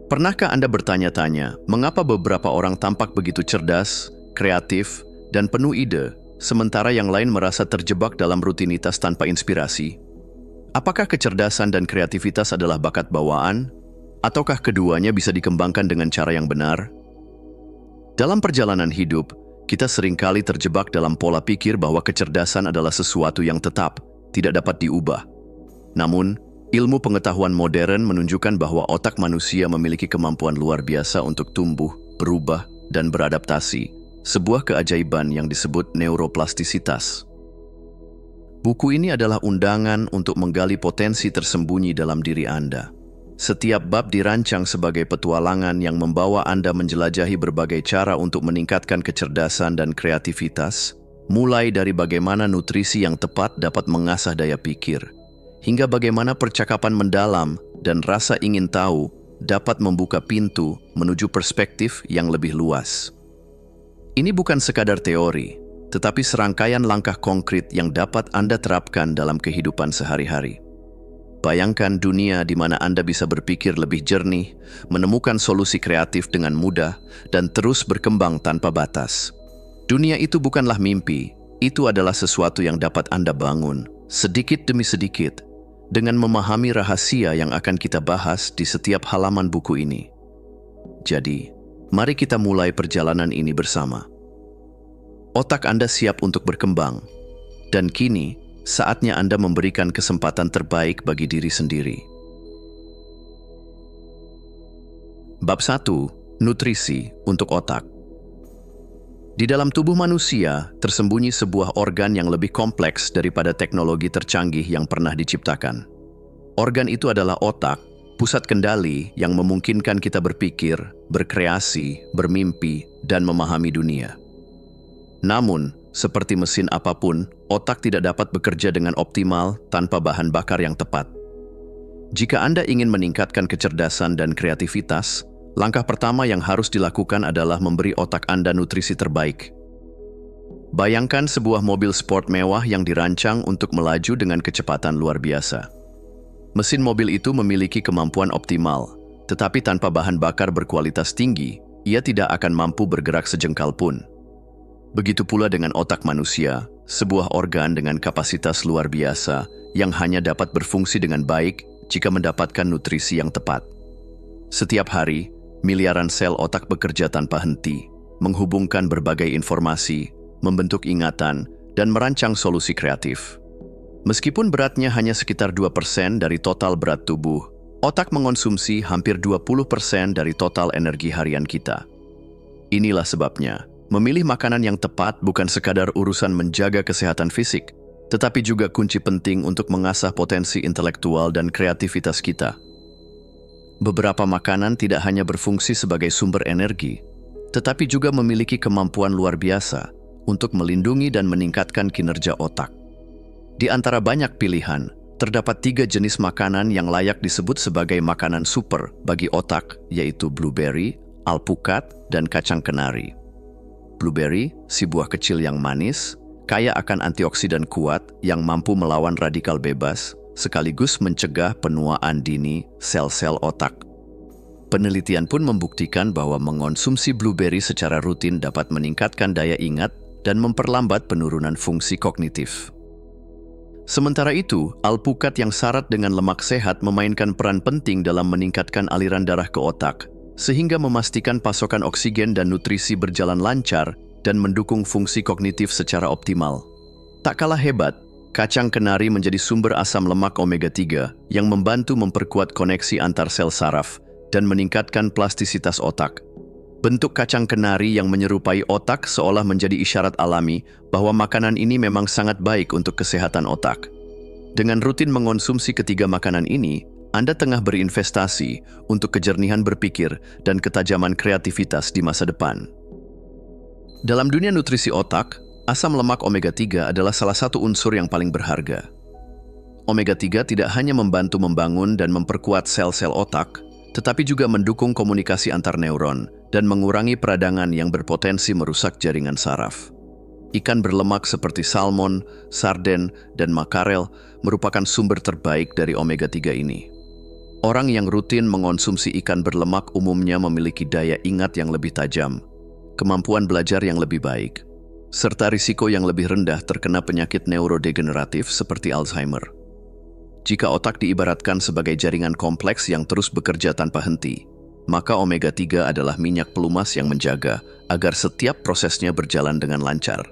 Pernahkah Anda bertanya-tanya, mengapa beberapa orang tampak begitu cerdas, kreatif, dan penuh ide, sementara yang lain merasa terjebak dalam rutinitas tanpa inspirasi? Apakah kecerdasan dan kreativitas adalah bakat bawaan, ataukah keduanya bisa dikembangkan dengan cara yang benar? Dalam perjalanan hidup, kita seringkali terjebak dalam pola pikir bahwa kecerdasan adalah sesuatu yang tetap, tidak dapat diubah. Namun, ilmu pengetahuan modern menunjukkan bahwa otak manusia memiliki kemampuan luar biasa untuk tumbuh, berubah, dan beradaptasi, sebuah keajaiban yang disebut neuroplastisitas. Buku ini adalah undangan untuk menggali potensi tersembunyi dalam diri Anda. Setiap bab dirancang sebagai petualangan yang membawa Anda menjelajahi berbagai cara untuk meningkatkan kecerdasan dan kreativitas, mulai dari bagaimana nutrisi yang tepat dapat mengasah daya pikir, hingga bagaimana percakapan mendalam dan rasa ingin tahu dapat membuka pintu menuju perspektif yang lebih luas. Ini bukan sekadar teori, tetapi serangkaian langkah konkret yang dapat Anda terapkan dalam kehidupan sehari-hari. Bayangkan dunia di mana Anda bisa berpikir lebih jernih, menemukan solusi kreatif dengan mudah, dan terus berkembang tanpa batas. Dunia itu bukanlah mimpi, itu adalah sesuatu yang dapat Anda bangun, sedikit demi sedikit, dengan memahami rahasia yang akan kita bahas di setiap halaman buku ini. Jadi, mari kita mulai perjalanan ini bersama. Otak Anda siap untuk berkembang, dan kini saatnya Anda memberikan kesempatan terbaik bagi diri sendiri. Bab 1. Nutrisi untuk otak. Di dalam tubuh manusia tersembunyi sebuah organ yang lebih kompleks daripada teknologi tercanggih yang pernah diciptakan. Organ itu adalah otak, pusat kendali yang memungkinkan kita berpikir, berkreasi, bermimpi, dan memahami dunia. Namun, seperti mesin apapun, otak tidak dapat bekerja dengan optimal tanpa bahan bakar yang tepat. Jika Anda ingin meningkatkan kecerdasan dan kreativitas, langkah pertama yang harus dilakukan adalah memberi otak Anda nutrisi terbaik. Bayangkan sebuah mobil sport mewah yang dirancang untuk melaju dengan kecepatan luar biasa. Mesin mobil itu memiliki kemampuan optimal, tetapi tanpa bahan bakar berkualitas tinggi, ia tidak akan mampu bergerak sejengkal pun. Begitu pula dengan otak manusia, sebuah organ dengan kapasitas luar biasa yang hanya dapat berfungsi dengan baik jika mendapatkan nutrisi yang tepat. Setiap hari, miliaran sel otak bekerja tanpa henti, menghubungkan berbagai informasi, membentuk ingatan, dan merancang solusi kreatif. Meskipun beratnya hanya sekitar 2% dari total berat tubuh, otak mengonsumsi hampir 20% dari total energi harian kita. Inilah sebabnya, memilih makanan yang tepat bukan sekadar urusan menjaga kesehatan fisik, tetapi juga kunci penting untuk mengasah potensi intelektual dan kreativitas kita. Beberapa makanan tidak hanya berfungsi sebagai sumber energi, tetapi juga memiliki kemampuan luar biasa untuk melindungi dan meningkatkan kinerja otak. Di antara banyak pilihan, terdapat 3 jenis makanan yang layak disebut sebagai makanan super bagi otak, yaitu blueberry, alpukat, dan kacang kenari. Blueberry, si buah kecil yang manis, kaya akan antioksidan kuat yang mampu melawan radikal bebas, sekaligus mencegah penuaan dini sel-sel otak. Penelitian pun membuktikan bahwa mengonsumsi blueberry secara rutin dapat meningkatkan daya ingat dan memperlambat penurunan fungsi kognitif. Sementara itu, alpukat yang syarat dengan lemak sehat memainkan peran penting dalam meningkatkan aliran darah ke otak, sehingga memastikan pasokan oksigen dan nutrisi berjalan lancar dan mendukung fungsi kognitif secara optimal. Tak kalah hebat, kacang kenari menjadi sumber asam lemak omega 3 yang membantu memperkuat koneksi antar sel saraf dan meningkatkan plastisitas otak. Bentuk kacang kenari yang menyerupai otak seolah menjadi isyarat alami bahwa makanan ini memang sangat baik untuk kesehatan otak. Dengan rutin mengonsumsi ketiga makanan ini, Anda tengah berinvestasi untuk kejernihan berpikir dan ketajaman kreativitas di masa depan. Dalam dunia nutrisi otak, asam lemak omega 3 adalah salah satu unsur yang paling berharga. Omega 3 tidak hanya membantu membangun dan memperkuat sel-sel otak, tetapi juga mendukung komunikasi antar neuron dan mengurangi peradangan yang berpotensi merusak jaringan saraf. Ikan berlemak seperti salmon, sarden, dan makarel merupakan sumber terbaik dari omega 3 ini. Orang yang rutin mengonsumsi ikan berlemak umumnya memiliki daya ingat yang lebih tajam, kemampuan belajar yang lebih baik, serta risiko yang lebih rendah terkena penyakit neurodegeneratif seperti Alzheimer. Jika otak diibaratkan sebagai jaringan kompleks yang terus bekerja tanpa henti, maka omega-3 adalah minyak pelumas yang menjaga agar setiap prosesnya berjalan dengan lancar.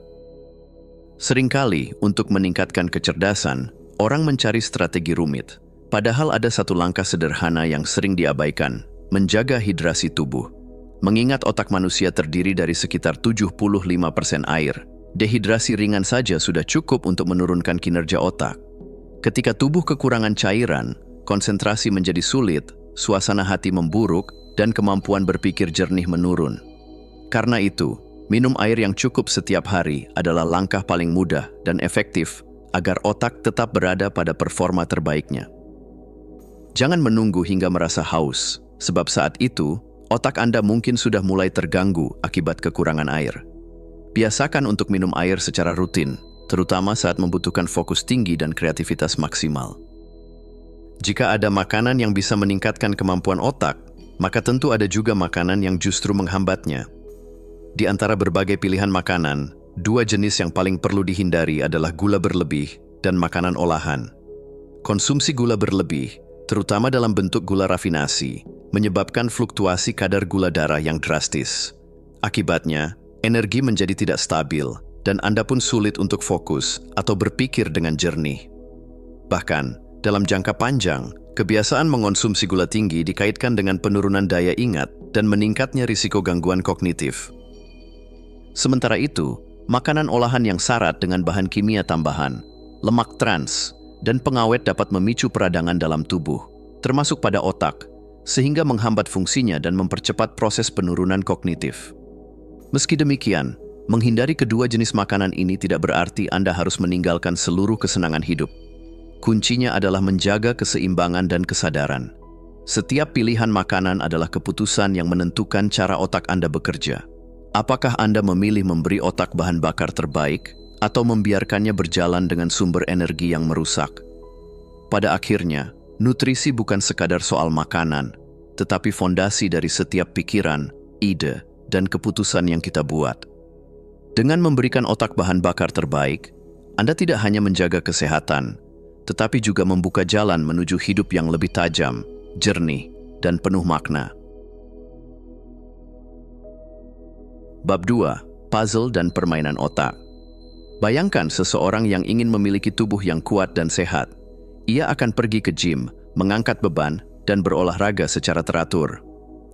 Seringkali, untuk meningkatkan kecerdasan, orang mencari strategi rumit. Padahal ada satu langkah sederhana yang sering diabaikan, menjaga hidrasi tubuh. Mengingat otak manusia terdiri dari sekitar 75% air, dehidrasi ringan saja sudah cukup untuk menurunkan kinerja otak. Ketika tubuh kekurangan cairan, konsentrasi menjadi sulit, suasana hati memburuk, dan kemampuan berpikir jernih menurun. Karena itu, minum air yang cukup setiap hari adalah langkah paling mudah dan efektif agar otak tetap berada pada performa terbaiknya. Jangan menunggu hingga merasa haus, sebab saat itu, otak Anda mungkin sudah mulai terganggu akibat kekurangan air. Biasakan untuk minum air secara rutin, terutama saat membutuhkan fokus tinggi dan kreativitas maksimal. Jika ada makanan yang bisa meningkatkan kemampuan otak, maka tentu ada juga makanan yang justru menghambatnya. Di antara berbagai pilihan makanan, dua jenis yang paling perlu dihindari adalah gula berlebih dan makanan olahan. Konsumsi gula berlebih, terutama dalam bentuk gula rafinasi, menyebabkan fluktuasi kadar gula darah yang drastis. Akibatnya, energi menjadi tidak stabil, dan Anda pun sulit untuk fokus atau berpikir dengan jernih. Bahkan, dalam jangka panjang, kebiasaan mengonsumsi gula tinggi dikaitkan dengan penurunan daya ingat dan meningkatnya risiko gangguan kognitif. Sementara itu, makanan olahan yang syarat dengan bahan kimia tambahan, lemak trans, dan pengawet dapat memicu peradangan dalam tubuh, termasuk pada otak, sehingga menghambat fungsinya dan mempercepat proses penurunan kognitif. Meski demikian, menghindari kedua jenis makanan ini tidak berarti Anda harus meninggalkan seluruh kesenangan hidup. Kuncinya adalah menjaga keseimbangan dan kesadaran. Setiap pilihan makanan adalah keputusan yang menentukan cara otak Anda bekerja. Apakah Anda memilih memberi otak bahan bakar terbaik, atau membiarkannya berjalan dengan sumber energi yang merusak? Pada akhirnya, nutrisi bukan sekadar soal makanan, tetapi fondasi dari setiap pikiran, ide, dan keputusan yang kita buat. Dengan memberikan otak bahan bakar terbaik, Anda tidak hanya menjaga kesehatan, tetapi juga membuka jalan menuju hidup yang lebih tajam, jernih, dan penuh makna. Bab 2. Puzzle dan permainan otak. Bayangkan seseorang yang ingin memiliki tubuh yang kuat dan sehat. Ia akan pergi ke gym, mengangkat beban, dan berolahraga secara teratur.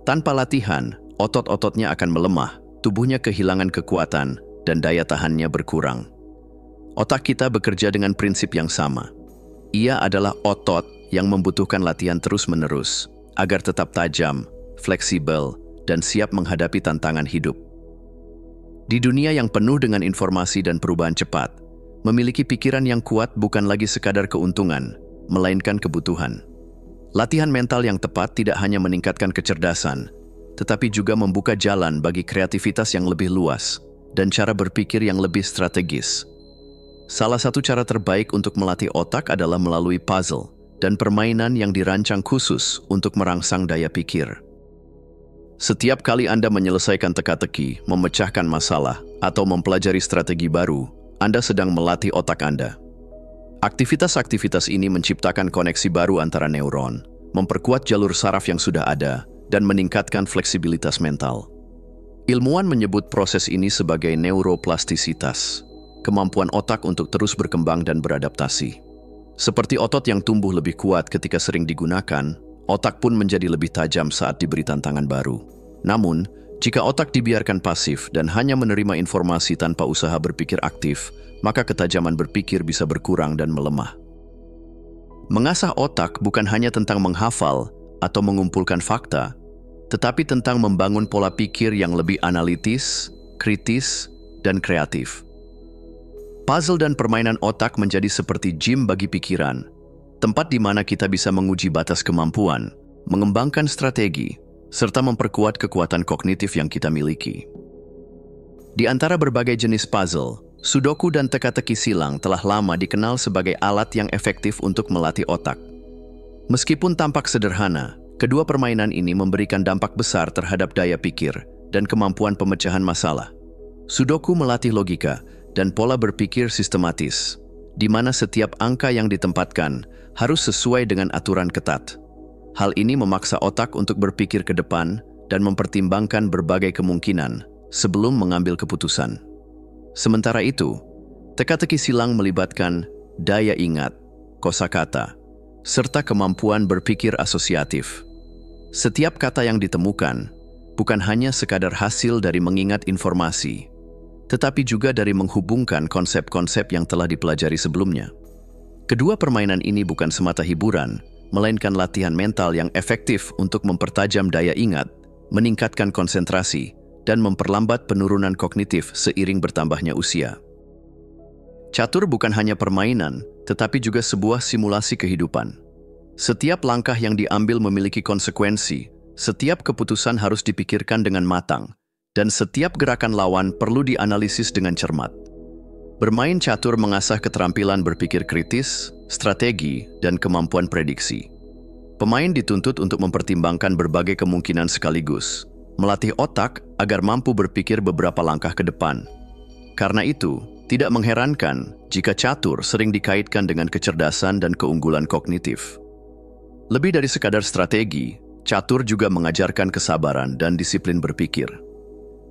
Tanpa latihan, otot-ototnya akan melemah, tubuhnya kehilangan kekuatan, dan daya tahannya berkurang. Otak kita bekerja dengan prinsip yang sama. Ia adalah otot yang membutuhkan latihan terus-menerus, agar tetap tajam, fleksibel, dan siap menghadapi tantangan hidup. Di dunia yang penuh dengan informasi dan perubahan cepat, memiliki pikiran yang kuat bukan lagi sekadar keuntungan, melainkan kebutuhan. Latihan mental yang tepat tidak hanya meningkatkan kecerdasan, tetapi juga membuka jalan bagi kreativitas yang lebih luas dan cara berpikir yang lebih strategis. Salah satu cara terbaik untuk melatih otak adalah melalui puzzle dan permainan yang dirancang khusus untuk merangsang daya pikir. Setiap kali Anda menyelesaikan teka-teki, memecahkan masalah, atau mempelajari strategi baru, Anda sedang melatih otak Anda. Aktivitas-aktivitas ini menciptakan koneksi baru antara neuron, memperkuat jalur saraf yang sudah ada, dan meningkatkan fleksibilitas mental. Ilmuwan menyebut proses ini sebagai neuroplastisitas, kemampuan otak untuk terus berkembang dan beradaptasi. Seperti otot yang tumbuh lebih kuat ketika sering digunakan, otak pun menjadi lebih tajam saat diberi tantangan baru. Namun, jika otak dibiarkan pasif dan hanya menerima informasi tanpa usaha berpikir aktif, maka ketajaman berpikir bisa berkurang dan melemah. Mengasah otak bukan hanya tentang menghafal atau mengumpulkan fakta, tetapi tentang membangun pola pikir yang lebih analitis, kritis, dan kreatif. Puzzle dan permainan otak menjadi seperti gym bagi pikiran, tempat di mana kita bisa menguji batas kemampuan, mengembangkan strategi, serta memperkuat kekuatan kognitif yang kita miliki. Di antara berbagai jenis puzzle, Sudoku dan teka-teki silang telah lama dikenal sebagai alat yang efektif untuk melatih otak. Meskipun tampak sederhana, kedua permainan ini memberikan dampak besar terhadap daya pikir dan kemampuan pemecahan masalah. Sudoku melatih logika dan pola berpikir sistematis, di mana setiap angka yang ditempatkan harus sesuai dengan aturan ketat. Hal ini memaksa otak untuk berpikir ke depan dan mempertimbangkan berbagai kemungkinan sebelum mengambil keputusan. Sementara itu, teka-teki silang melibatkan daya ingat, kosakata, serta kemampuan berpikir asosiatif. Setiap kata yang ditemukan bukan hanya sekadar hasil dari mengingat informasi, tetapi juga dari menghubungkan konsep-konsep yang telah dipelajari sebelumnya. Kedua permainan ini bukan semata hiburan, melainkan latihan mental yang efektif untuk mempertajam daya ingat, meningkatkan konsentrasi, dan memperlambat penurunan kognitif seiring bertambahnya usia. Catur bukan hanya permainan, tetapi juga sebuah simulasi kehidupan. Setiap langkah yang diambil memiliki konsekuensi, setiap keputusan harus dipikirkan dengan matang, dan setiap gerakan lawan perlu dianalisis dengan cermat. Bermain catur mengasah keterampilan berpikir kritis, strategi, dan kemampuan prediksi. Pemain dituntut untuk mempertimbangkan berbagai kemungkinan sekaligus, melatih otak agar mampu berpikir beberapa langkah ke depan. Karena itu, tidak mengherankan jika catur sering dikaitkan dengan kecerdasan dan keunggulan kognitif. Lebih dari sekadar strategi, catur juga mengajarkan kesabaran dan disiplin berpikir.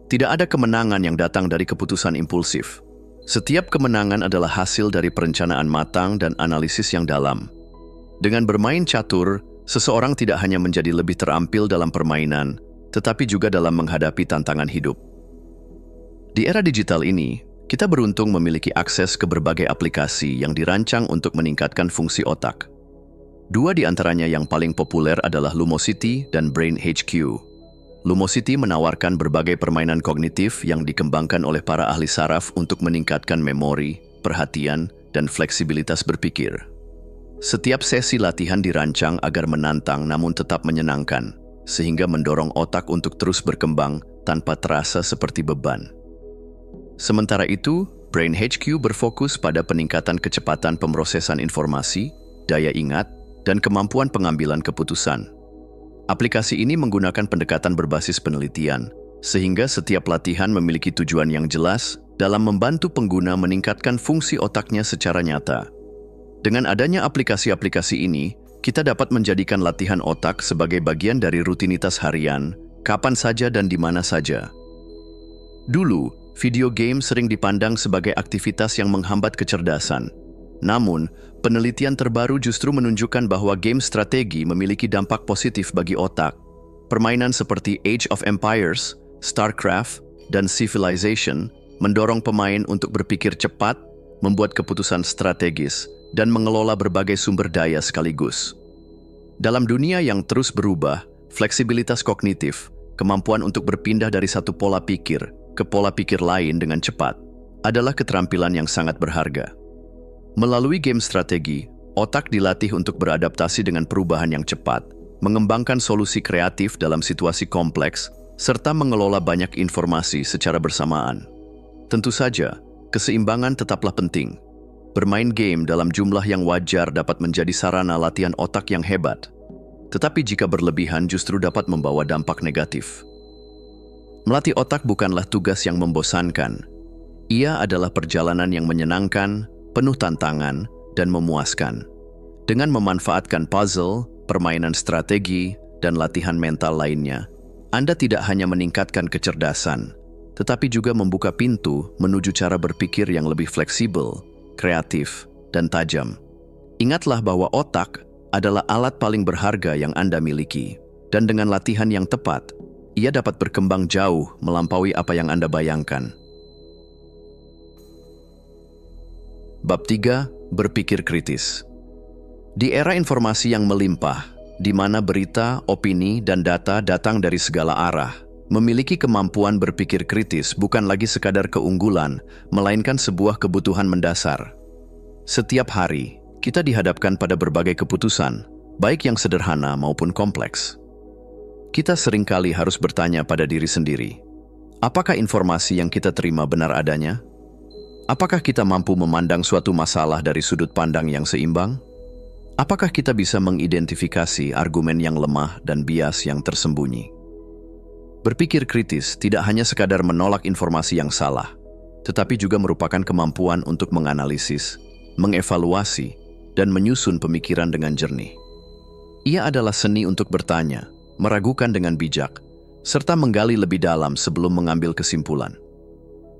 Tidak ada kemenangan yang datang dari keputusan impulsif. Setiap kemenangan adalah hasil dari perencanaan matang dan analisis yang dalam. Dengan bermain catur, seseorang tidak hanya menjadi lebih terampil dalam permainan, tetapi juga dalam menghadapi tantangan hidup. Di era digital ini, kita beruntung memiliki akses ke berbagai aplikasi yang dirancang untuk meningkatkan fungsi otak. Dua di antaranya yang paling populer adalah Lumosity dan Brain HQ. Lumosity menawarkan berbagai permainan kognitif yang dikembangkan oleh para ahli saraf untuk meningkatkan memori, perhatian, dan fleksibilitas berpikir. Setiap sesi latihan dirancang agar menantang namun tetap menyenangkan, sehingga mendorong otak untuk terus berkembang tanpa terasa seperti beban. Sementara itu, Brain HQ berfokus pada peningkatan kecepatan pemrosesan informasi, daya ingat, dan kemampuan pengambilan keputusan. Aplikasi ini menggunakan pendekatan berbasis penelitian, sehingga setiap latihan memiliki tujuan yang jelas dalam membantu pengguna meningkatkan fungsi otaknya secara nyata. Dengan adanya aplikasi-aplikasi ini, kita dapat menjadikan latihan otak sebagai bagian dari rutinitas harian, kapan saja dan di mana saja. Dulu, video game sering dipandang sebagai aktivitas yang menghambat kecerdasan. Namun, penelitian terbaru justru menunjukkan bahwa game strategi memiliki dampak positif bagi otak. Permainan seperti Age of Empires, StarCraft, dan Civilization mendorong pemain untuk berpikir cepat, membuat keputusan strategis, dan mengelola berbagai sumber daya sekaligus. Dalam dunia yang terus berubah, fleksibilitas kognitif, kemampuan untuk berpindah dari satu pola pikir ke pola pikir lain dengan cepat, adalah keterampilan yang sangat berharga. Melalui game strategi, otak dilatih untuk beradaptasi dengan perubahan yang cepat, mengembangkan solusi kreatif dalam situasi kompleks, serta mengelola banyak informasi secara bersamaan. Tentu saja, keseimbangan tetaplah penting. Bermain game dalam jumlah yang wajar dapat menjadi sarana latihan otak yang hebat, tetapi jika berlebihan justru dapat membawa dampak negatif. Melatih otak bukanlah tugas yang membosankan. Ia adalah perjalanan yang menyenangkan, penuh tantangan, dan memuaskan. Dengan memanfaatkan puzzle, permainan strategi, dan latihan mental lainnya, Anda tidak hanya meningkatkan kecerdasan, tetapi juga membuka pintu menuju cara berpikir yang lebih fleksibel, kreatif, dan tajam. Ingatlah bahwa otak adalah alat paling berharga yang Anda miliki, dan dengan latihan yang tepat, ia dapat berkembang jauh melampaui apa yang Anda bayangkan. Bab 3. Berpikir kritis. Di era informasi yang melimpah, di mana berita, opini, dan data datang dari segala arah, memiliki kemampuan berpikir kritis bukan lagi sekadar keunggulan, melainkan sebuah kebutuhan mendasar. Setiap hari, kita dihadapkan pada berbagai keputusan, baik yang sederhana maupun kompleks. Kita seringkali harus bertanya pada diri sendiri, apakah informasi yang kita terima benar adanya? Apakah kita mampu memandang suatu masalah dari sudut pandang yang seimbang? Apakah kita bisa mengidentifikasi argumen yang lemah dan bias yang tersembunyi? Berpikir kritis tidak hanya sekadar menolak informasi yang salah, tetapi juga merupakan kemampuan untuk menganalisis, mengevaluasi, dan menyusun pemikiran dengan jernih. Ia adalah seni untuk bertanya, meragukan dengan bijak, serta menggali lebih dalam sebelum mengambil kesimpulan.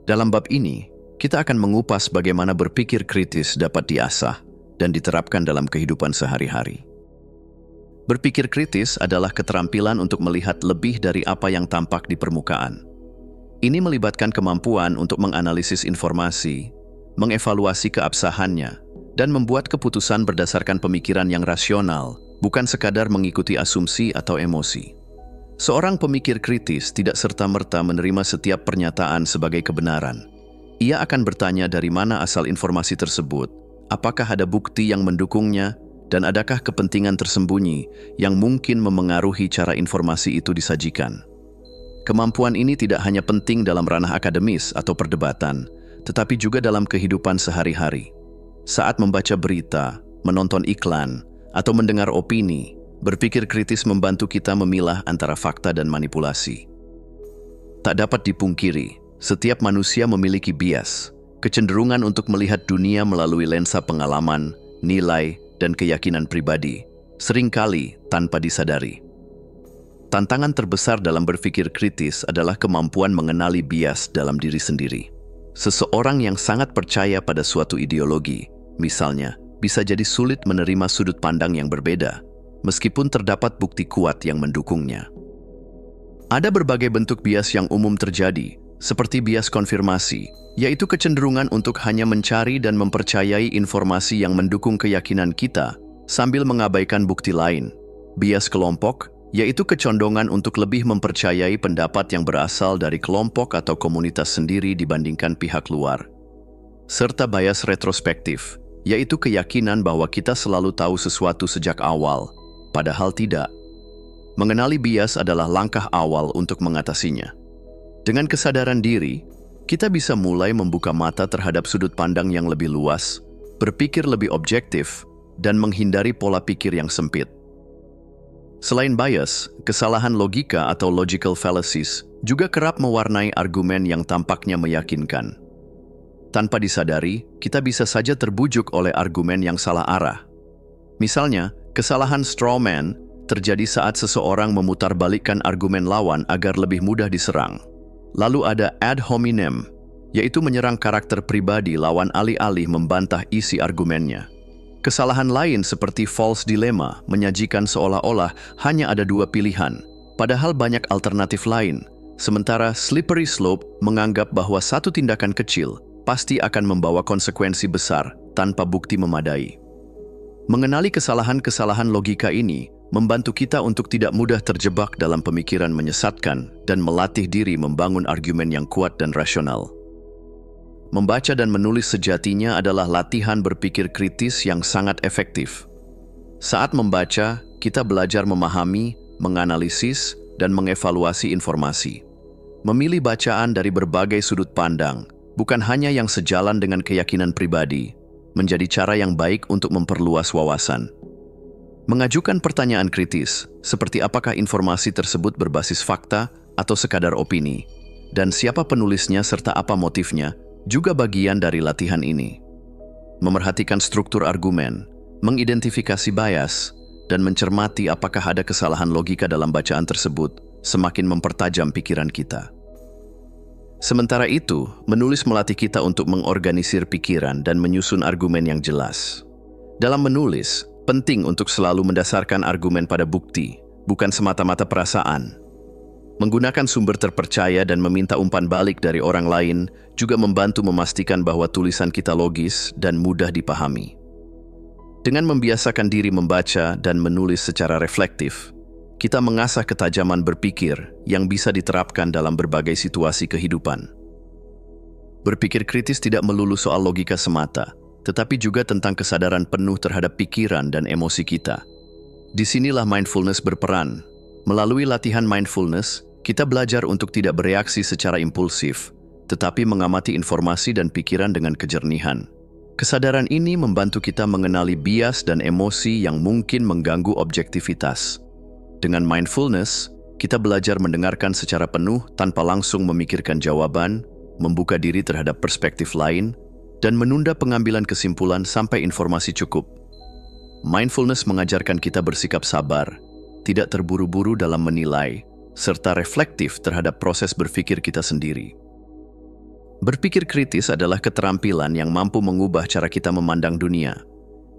Dalam bab ini, kita akan mengupas bagaimana berpikir kritis dapat diasah dan diterapkan dalam kehidupan sehari-hari. Berpikir kritis adalah keterampilan untuk melihat lebih dari apa yang tampak di permukaan. Ini melibatkan kemampuan untuk menganalisis informasi, mengevaluasi keabsahannya, dan membuat keputusan berdasarkan pemikiran yang rasional, bukan sekadar mengikuti asumsi atau emosi. Seorang pemikir kritis tidak serta-merta menerima setiap pernyataan sebagai kebenaran. Ia akan bertanya dari mana asal informasi tersebut, apakah ada bukti yang mendukungnya, dan adakah kepentingan tersembunyi yang mungkin memengaruhi cara informasi itu disajikan. Kemampuan ini tidak hanya penting dalam ranah akademis atau perdebatan, tetapi juga dalam kehidupan sehari-hari. Saat membaca berita, menonton iklan, atau mendengar opini, berpikir kritis membantu kita memilah antara fakta dan manipulasi. Tak dapat dipungkiri, setiap manusia memiliki bias, kecenderungan untuk melihat dunia melalui lensa pengalaman, nilai, dan keyakinan pribadi, seringkali tanpa disadari. Tantangan terbesar dalam berpikir kritis adalah kemampuan mengenali bias dalam diri sendiri. Seseorang yang sangat percaya pada suatu ideologi, misalnya, bisa jadi sulit menerima sudut pandang yang berbeda, meskipun terdapat bukti kuat yang mendukungnya. Ada berbagai bentuk bias yang umum terjadi, seperti bias konfirmasi, yaitu kecenderungan untuk hanya mencari dan mempercayai informasi yang mendukung keyakinan kita, sambil mengabaikan bukti lain. Bias kelompok, yaitu kecondongan untuk lebih mempercayai pendapat yang berasal dari kelompok atau komunitas sendiri dibandingkan pihak luar. Serta bias retrospektif, yaitu keyakinan bahwa kita selalu tahu sesuatu sejak awal, padahal tidak. Mengenali bias adalah langkah awal untuk mengatasinya. Dengan kesadaran diri, kita bisa mulai membuka mata terhadap sudut pandang yang lebih luas, berpikir lebih objektif, dan menghindari pola pikir yang sempit. Selain bias, kesalahan logika atau logical fallacies juga kerap mewarnai argumen yang tampaknya meyakinkan. Tanpa disadari, kita bisa saja terbujuk oleh argumen yang salah arah. Misalnya, kesalahan straw man terjadi saat seseorang memutarbalikkan argumen lawan agar lebih mudah diserang. Lalu ada ad hominem, yaitu menyerang karakter pribadi lawan alih-alih membantah isi argumennya. Kesalahan lain seperti false dilemma menyajikan seolah-olah hanya ada dua pilihan, padahal banyak alternatif lain, sementara slippery slope menganggap bahwa satu tindakan kecil pasti akan membawa konsekuensi besar tanpa bukti memadai. Mengenali kesalahan-kesalahan logika ini membantu kita untuk tidak mudah terjebak dalam pemikiran menyesatkan dan melatih diri membangun argumen yang kuat dan rasional. Membaca dan menulis sejatinya adalah latihan berpikir kritis yang sangat efektif. Saat membaca, kita belajar memahami, menganalisis, dan mengevaluasi informasi. Memilih bacaan dari berbagai sudut pandang, bukan hanya yang sejalan dengan keyakinan pribadi, menjadi cara yang baik untuk memperluas wawasan. Mengajukan pertanyaan kritis, seperti apakah informasi tersebut berbasis fakta atau sekadar opini, dan siapa penulisnya serta apa motifnya, juga bagian dari latihan ini. Memerhatikan struktur argumen, mengidentifikasi bias, dan mencermati apakah ada kesalahan logika dalam bacaan tersebut, semakin mempertajam pikiran kita. Sementara itu, menulis melatih kita untuk mengorganisir pikiran dan menyusun argumen yang jelas. Dalam menulis, penting untuk selalu mendasarkan argumen pada bukti, bukan semata-mata perasaan. Menggunakan sumber terpercaya dan meminta umpan balik dari orang lain juga membantu memastikan bahwa tulisan kita logis dan mudah dipahami. Dengan membiasakan diri membaca dan menulis secara reflektif, kita mengasah ketajaman berpikir yang bisa diterapkan dalam berbagai situasi kehidupan. Berpikir kritis tidak melulu soal logika semata, tetapi juga tentang kesadaran penuh terhadap pikiran dan emosi kita. Disinilah mindfulness berperan. Melalui latihan mindfulness, kita belajar untuk tidak bereaksi secara impulsif, tetapi mengamati informasi dan pikiran dengan kejernihan. Kesadaran ini membantu kita mengenali bias dan emosi yang mungkin mengganggu objektivitas. Dengan mindfulness, kita belajar mendengarkan secara penuh tanpa langsung memikirkan jawaban, membuka diri terhadap perspektif lain, dan menunda pengambilan kesimpulan sampai informasi cukup. Mindfulness mengajarkan kita bersikap sabar, tidak terburu-buru dalam menilai, serta reflektif terhadap proses berpikir kita sendiri. Berpikir kritis adalah keterampilan yang mampu mengubah cara kita memandang dunia.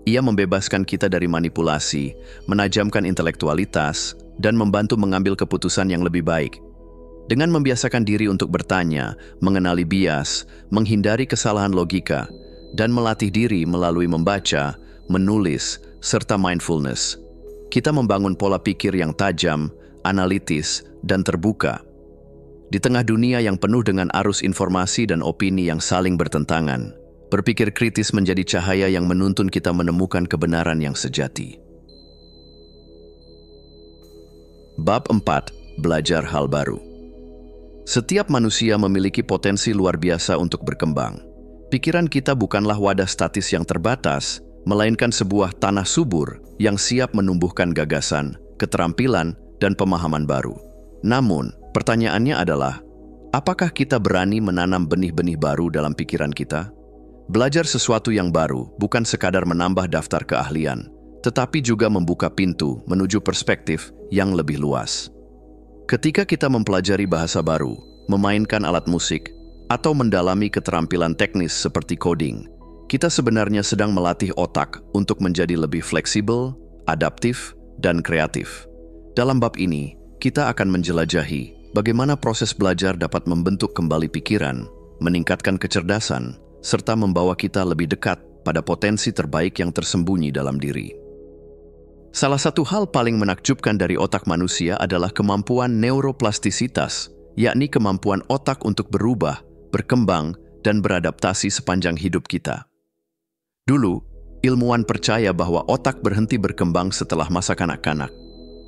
Ia membebaskan kita dari manipulasi, menajamkan intelektualitas, dan membantu mengambil keputusan yang lebih baik. Dengan membiasakan diri untuk bertanya, mengenali bias, menghindari kesalahan logika, dan melatih diri melalui membaca, menulis, serta mindfulness, kita membangun pola pikir yang tajam, analitis, dan terbuka. Di tengah dunia yang penuh dengan arus informasi dan opini yang saling bertentangan, berpikir kritis menjadi cahaya yang menuntun kita menemukan kebenaran yang sejati. Bab 4. Belajar hal baru. Setiap manusia memiliki potensi luar biasa untuk berkembang. Pikiran kita bukanlah wadah statis yang terbatas, melainkan sebuah tanah subur yang siap menumbuhkan gagasan, keterampilan, dan pemahaman baru. Namun, pertanyaannya adalah, apakah kita berani menanam benih-benih baru dalam pikiran kita? Belajar sesuatu yang baru bukan sekadar menambah daftar keahlian, tetapi juga membuka pintu menuju perspektif yang lebih luas. Ketika kita mempelajari bahasa baru, memainkan alat musik, atau mendalami keterampilan teknis seperti coding, kita sebenarnya sedang melatih otak untuk menjadi lebih fleksibel, adaptif, dan kreatif. Dalam bab ini, kita akan menjelajahi bagaimana proses belajar dapat membentuk kembali pikiran, meningkatkan kecerdasan, serta membawa kita lebih dekat pada potensi terbaik yang tersembunyi dalam diri. Salah satu hal paling menakjubkan dari otak manusia adalah kemampuan neuroplastisitas, yakni kemampuan otak untuk berubah, berkembang, dan beradaptasi sepanjang hidup kita. Dulu, ilmuwan percaya bahwa otak berhenti berkembang setelah masa kanak-kanak.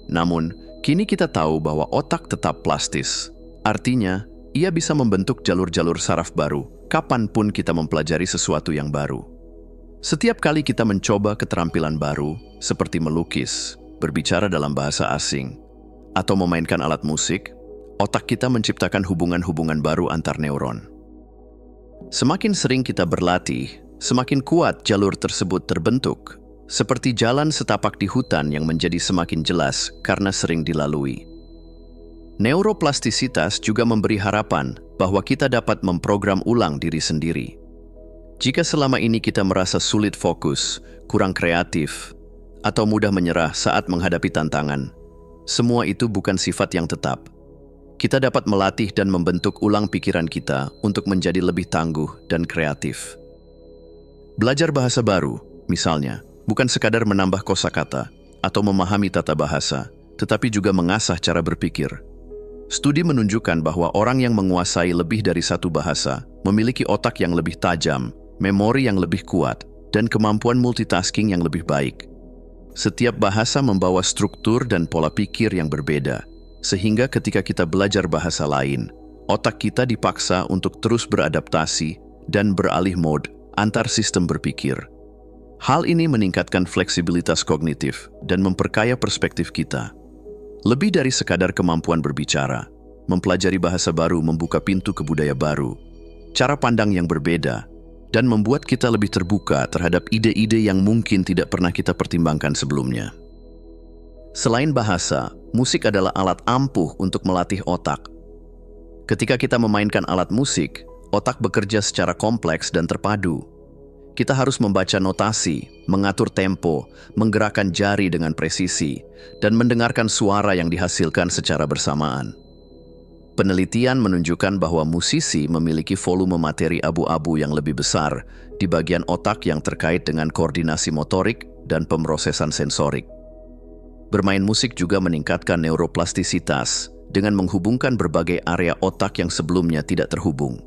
Namun, kini kita tahu bahwa otak tetap plastis. Artinya, ia bisa membentuk jalur-jalur saraf baru kapanpun kita mempelajari sesuatu yang baru. Setiap kali kita mencoba keterampilan baru, seperti melukis, berbicara dalam bahasa asing, atau memainkan alat musik, otak kita menciptakan hubungan-hubungan baru antar neuron. Semakin sering kita berlatih, semakin kuat jalur tersebut terbentuk, seperti jalan setapak di hutan yang menjadi semakin jelas karena sering dilalui. Neuroplastisitas juga memberi harapan bahwa kita dapat memprogram ulang diri sendiri. Jika selama ini kita merasa sulit fokus, kurang kreatif, atau mudah menyerah saat menghadapi tantangan, semua itu bukan sifat yang tetap. Kita dapat melatih dan membentuk ulang pikiran kita untuk menjadi lebih tangguh dan kreatif. Belajar bahasa baru, misalnya, bukan sekadar menambah kosakata atau memahami tata bahasa, tetapi juga mengasah cara berpikir. Studi menunjukkan bahwa orang yang menguasai lebih dari satu bahasa memiliki otak yang lebih tajam, memori yang lebih kuat, dan kemampuan multitasking yang lebih baik. Setiap bahasa membawa struktur dan pola pikir yang berbeda, sehingga ketika kita belajar bahasa lain, otak kita dipaksa untuk terus beradaptasi dan beralih mode antar sistem berpikir. Hal ini meningkatkan fleksibilitas kognitif dan memperkaya perspektif kita. Lebih dari sekadar kemampuan berbicara, mempelajari bahasa baru membuka pintu ke budaya baru, cara pandang yang berbeda, dan membuat kita lebih terbuka terhadap ide-ide yang mungkin tidak pernah kita pertimbangkan sebelumnya. Selain bahasa, musik adalah alat ampuh untuk melatih otak. Ketika kita memainkan alat musik, otak bekerja secara kompleks dan terpadu. Kita harus membaca notasi, mengatur tempo, menggerakkan jari dengan presisi, dan mendengarkan suara yang dihasilkan secara bersamaan. Penelitian menunjukkan bahwa musisi memiliki volume materi abu-abu yang lebih besar di bagian otak yang terkait dengan koordinasi motorik dan pemrosesan sensorik. Bermain musik juga meningkatkan neuroplastisitas dengan menghubungkan berbagai area otak yang sebelumnya tidak terhubung.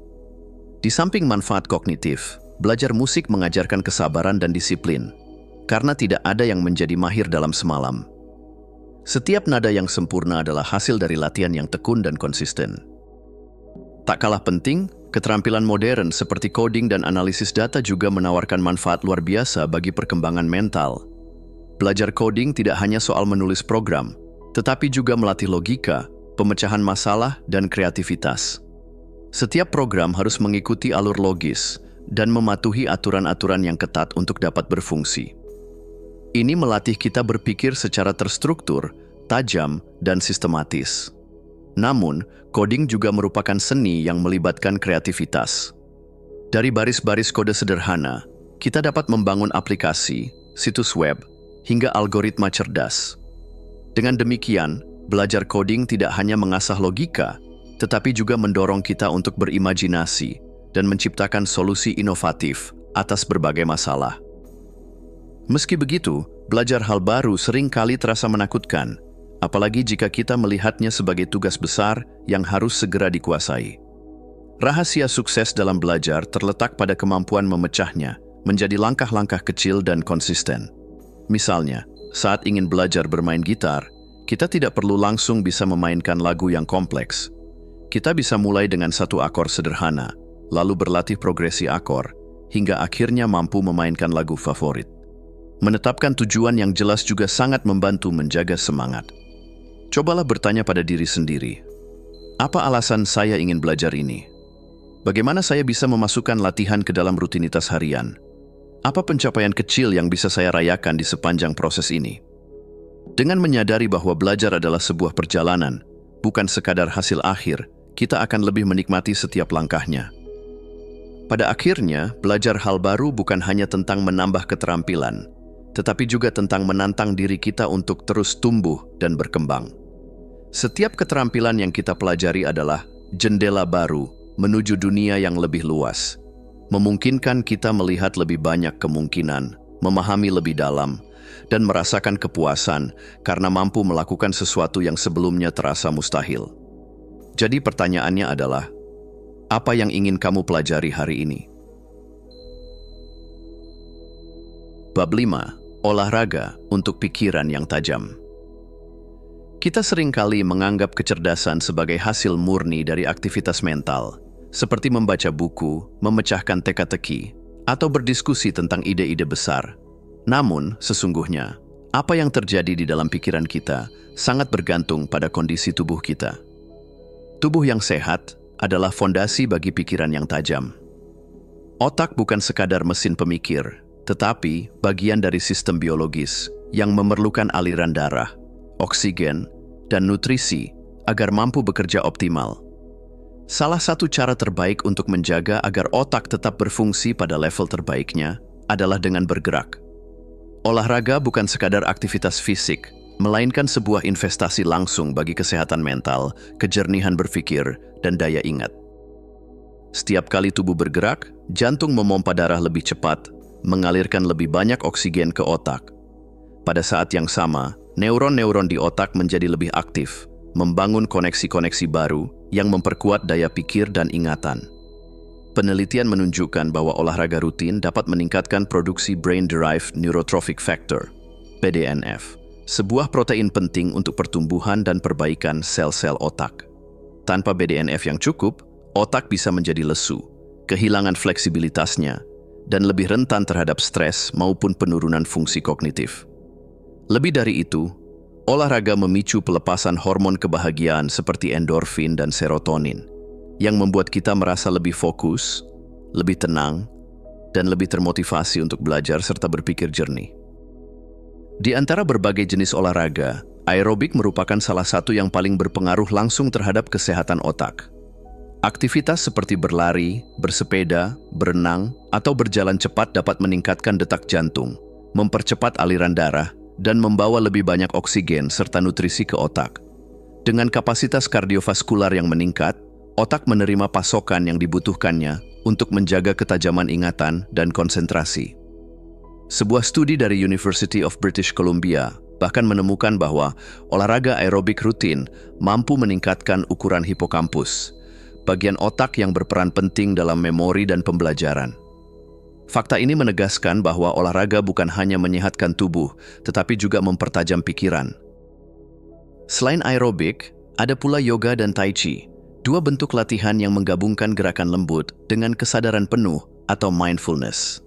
Di samping manfaat kognitif, belajar musik mengajarkan kesabaran dan disiplin, karena tidak ada yang menjadi mahir dalam semalam. Setiap nada yang sempurna adalah hasil dari latihan yang tekun dan konsisten. Tak kalah penting, Keterampilan modern seperti coding dan analisis data juga menawarkan manfaat luar biasa bagi perkembangan mental. Belajar coding tidak hanya soal menulis program, tetapi juga melatih logika, pemecahan masalah, dan kreativitas. Setiap program harus mengikuti alur logis dan mematuhi aturan-aturan yang ketat untuk dapat berfungsi. Ini melatih kita berpikir secara terstruktur, tajam, dan sistematis. Namun, coding juga merupakan seni yang melibatkan kreativitas. Dari baris-baris kode sederhana, kita dapat membangun aplikasi, situs web, hingga algoritma cerdas. Dengan demikian, belajar coding tidak hanya mengasah logika, tetapi juga mendorong kita untuk berimajinasi dan menciptakan solusi inovatif atas berbagai masalah. Meski begitu, belajar hal baru sering kali terasa menakutkan, apalagi jika kita melihatnya sebagai tugas besar yang harus segera dikuasai. Rahasia sukses dalam belajar terletak pada kemampuan memecahnya menjadi langkah-langkah kecil dan konsisten. Misalnya, saat ingin belajar bermain gitar, kita tidak perlu langsung bisa memainkan lagu yang kompleks. Kita bisa mulai dengan satu akor sederhana, lalu berlatih progresi akor, hingga akhirnya mampu memainkan lagu favorit. Menetapkan tujuan yang jelas juga sangat membantu menjaga semangat. Cobalah bertanya pada diri sendiri, apa alasan saya ingin belajar ini? Bagaimana saya bisa memasukkan latihan ke dalam rutinitas harian? Apa pencapaian kecil yang bisa saya rayakan di sepanjang proses ini? Dengan menyadari bahwa belajar adalah sebuah perjalanan, bukan sekadar hasil akhir, kita akan lebih menikmati setiap langkahnya. Pada akhirnya, belajar hal baru bukan hanya tentang menambah keterampilan, tetapi juga tentang menantang diri kita untuk terus tumbuh dan berkembang. Setiap keterampilan yang kita pelajari adalah jendela baru menuju dunia yang lebih luas, memungkinkan kita melihat lebih banyak kemungkinan, memahami lebih dalam, dan merasakan kepuasan karena mampu melakukan sesuatu yang sebelumnya terasa mustahil. Jadi pertanyaannya adalah, apa yang ingin kamu pelajari hari ini? Bab 5. Olahraga untuk pikiran yang tajam. Kita seringkali menganggap kecerdasan sebagai hasil murni dari aktivitas mental, seperti membaca buku, memecahkan teka-teki, atau berdiskusi tentang ide-ide besar. Namun, sesungguhnya, apa yang terjadi di dalam pikiran kita sangat bergantung pada kondisi tubuh kita. Tubuh yang sehat adalah fondasi bagi pikiran yang tajam. Otak bukan sekadar mesin pemikir, tetapi bagian dari sistem biologis yang memerlukan aliran darah, oksigen, dan nutrisi agar mampu bekerja optimal. Salah satu cara terbaik untuk menjaga agar otak tetap berfungsi pada level terbaiknya adalah dengan bergerak. Olahraga bukan sekadar aktivitas fisik, melainkan sebuah investasi langsung bagi kesehatan mental, kejernihan berpikir, dan daya ingat. Setiap kali tubuh bergerak, jantung memompa darah lebih cepat, mengalirkan lebih banyak oksigen ke otak. Pada saat yang sama, neuron-neuron di otak menjadi lebih aktif, membangun koneksi-koneksi baru yang memperkuat daya pikir dan ingatan. Penelitian menunjukkan bahwa olahraga rutin dapat meningkatkan produksi Brain-Derived Neurotrophic Factor, BDNF, sebuah protein penting untuk pertumbuhan dan perbaikan sel-sel otak. Tanpa BDNF yang cukup, otak bisa menjadi lesu, kehilangan fleksibilitasnya, dan lebih rentan terhadap stres maupun penurunan fungsi kognitif. Lebih dari itu, olahraga memicu pelepasan hormon kebahagiaan seperti endorfin dan serotonin, yang membuat kita merasa lebih fokus, lebih tenang, dan lebih termotivasi untuk belajar serta berpikir jernih. Di antara berbagai jenis olahraga, aerobik merupakan salah satu yang paling berpengaruh langsung terhadap kesehatan otak. Aktivitas seperti berlari, bersepeda, berenang, atau berjalan cepat dapat meningkatkan detak jantung, mempercepat aliran darah, dan membawa lebih banyak oksigen serta nutrisi ke otak. Dengan kapasitas kardiovaskular yang meningkat, otak menerima pasokan yang dibutuhkannya untuk menjaga ketajaman ingatan dan konsentrasi. Sebuah studi dari University of British Columbia bahkan menemukan bahwa olahraga aerobik rutin mampu meningkatkan ukuran hipokampus, bagian otak yang berperan penting dalam memori dan pembelajaran. Fakta ini menegaskan bahwa olahraga bukan hanya menyehatkan tubuh, tetapi juga mempertajam pikiran. Selain aerobik, ada pula yoga dan tai chi, Dua bentuk latihan yang menggabungkan gerakan lembut dengan kesadaran penuh atau mindfulness.